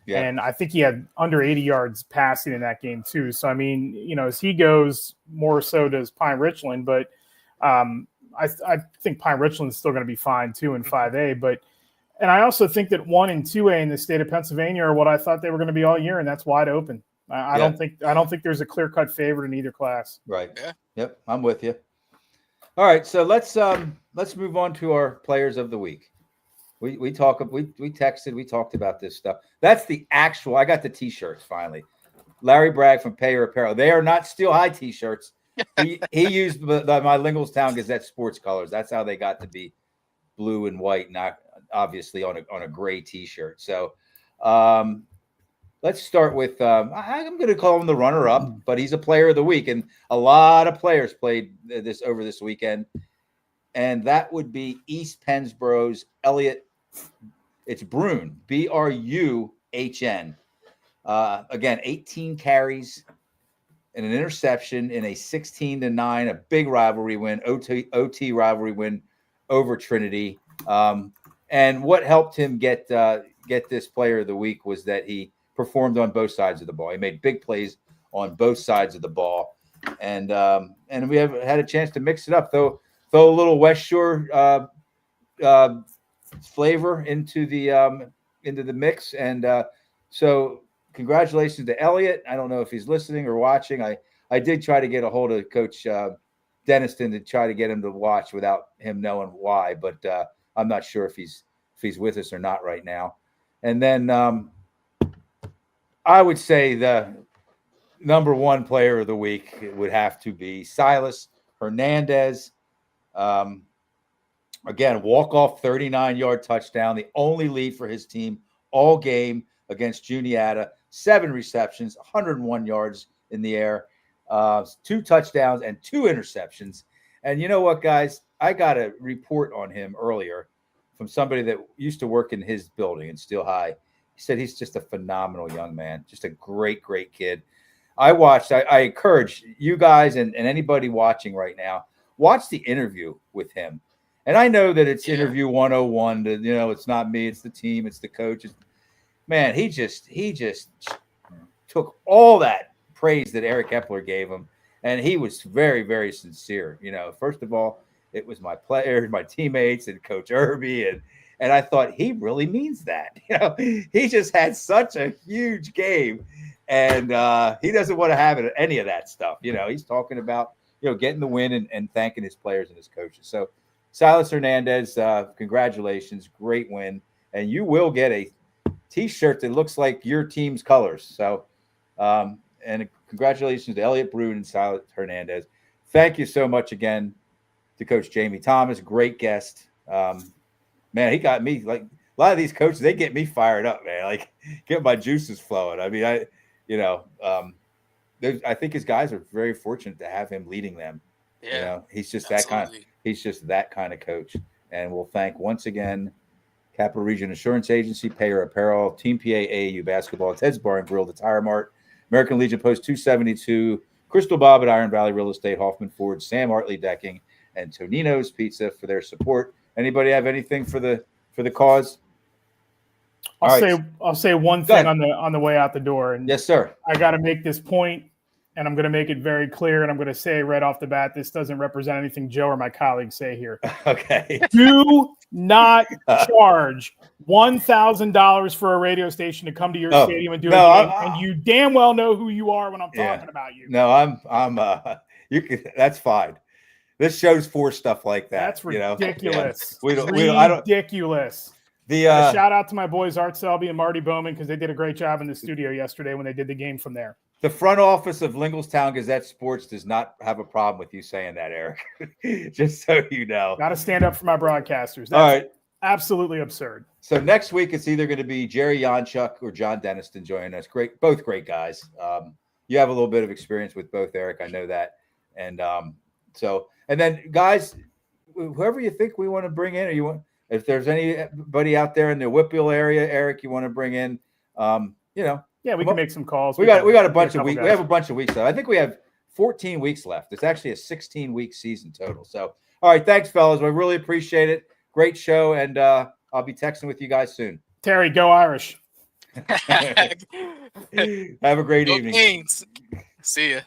Yeah. And I think he had under 80 yards passing in that game too. So, I mean, as he goes, more so does Pine Richland. But I think Pine Richland is still going to be fine too in 5A. And I also think that 1 and 2A in the state of Pennsylvania are what I thought they were going to be all year, and that's wide open. I don't think there's a clear-cut favorite in either class. Right. Yeah. Yep. I'm with you. All right, so let's move on to our players of the week. We texted, we talked about this stuff. That's the actual. I got the T-shirts finally. Larry Bragg from Payer Apparel. They are not Steel High T-shirts. He used my Linglestown Gazette sports colors. That's how they got to be blue and white, not obviously on a gray T-shirt. So let's start with I'm going to call him the runner-up, but he's a player of the week, and a lot of players played over this weekend, and that would be East Pennsboro's Elliot. It's Bruhn, Bruhn. Again, 18 carries and an interception in a 16-9, a big rivalry win, OT rivalry win over Trinity. And what helped him get this player of the week was that he performed on both sides of the ball. He made big plays on both sides of the ball, and we have had a chance to mix it up. Throw a little West Shore flavor into the mix, and so congratulations to Elliot. I don't know if he's listening or watching. I did try to get a hold of Coach Denniston to try to get him to watch without him knowing why, but I'm not sure if he's with us or not right now. And then I would say the number 1 player of the week would have to be Silas Hernandez. Again, walk-off 39-yard touchdown, the only lead for his team all game against Juniata. 7 receptions, 101 yards in the air, 2 touchdowns, and 2 interceptions. And you know what, guys? I got a report on him earlier from somebody that used to work in his building in Steel High. He said he's just a phenomenal young man, just a great, great kid. I encourage you guys and anybody watching right now, watch the interview with him. And I know that it's interview 101. It's not me, it's the team, it's the coach. Man, he just took all that praise that Eric Epler gave him, and he was very, very sincere. First of all, it was my players, my teammates, and Coach Irby, and I thought he really means that. He just had such a huge game, and he doesn't want to have any of that stuff. He's talking about getting the win and thanking his players and his coaches. So Silas Hernandez, congratulations, great win, and you will get a T-shirt that looks like your team's colors. So, and congratulations to Elliot Bruhn and Silas Hernandez. Thank you so much again to Coach Jaimie Thomas, great guest. Man, he got me, like, a lot of these coaches, they get me fired up, man. Like, get my juices flowing. I mean, I think his guys are very fortunate to have him leading them. Yeah, You know, he's just absolutely. he's just that kind of coach. And we'll thank once again Capital Region Insurance Agency, Payer Apparel, Team PA AAU Basketball, Ted's Bar and Grill, the Tire Mart, American Legion Post 272, Crystal Bob at Iron Valley Real Estate, Hoffman Ford, Sam Artley Decking, and Tonino's Pizza for their support. Anybody have anything for the cause? I'll say one Go thing ahead. on the way out the door, and Yes, sir. I got to make this point, and I'm going to make it very clear, and I'm going to say right off the bat, this doesn't represent anything Joe or my colleagues say here. Okay. Do not charge $1,000 for a radio station to come to your stadium and do a game, and you damn well know who you are when I'm talking about you. No, I'm you can. That's fine. This show's for stuff like that. That's ridiculous. You know? Ridiculous. Shout out to my boys Art Selby and Marty Bowman because they did a great job in the studio yesterday when they did the game from there. The front office of Lingelstown Gazette Sports does not have a problem with you saying that, Eric. Just so you know. Got to stand up for my broadcasters. That's all right. Absolutely absurd. So next week it's either going to be Jerry Yanchuk or John Denniston joining us. Both great guys. You have a little bit of experience with both, Eric. I know that. And and then guys, whoever you think we want to bring in, or you want, if there's anybody out there in the Whitfield area, Eric, you want to bring in, Yeah, we can make some calls. We got a bunch of weeks. We have a bunch of weeks left. I think we have 14 weeks left. It's actually a 16-week season total. So, all right, thanks, fellas. We really appreciate it. Great show, and I'll be texting with you guys soon. Terry, go Irish. Have a great evening. Kings. See ya.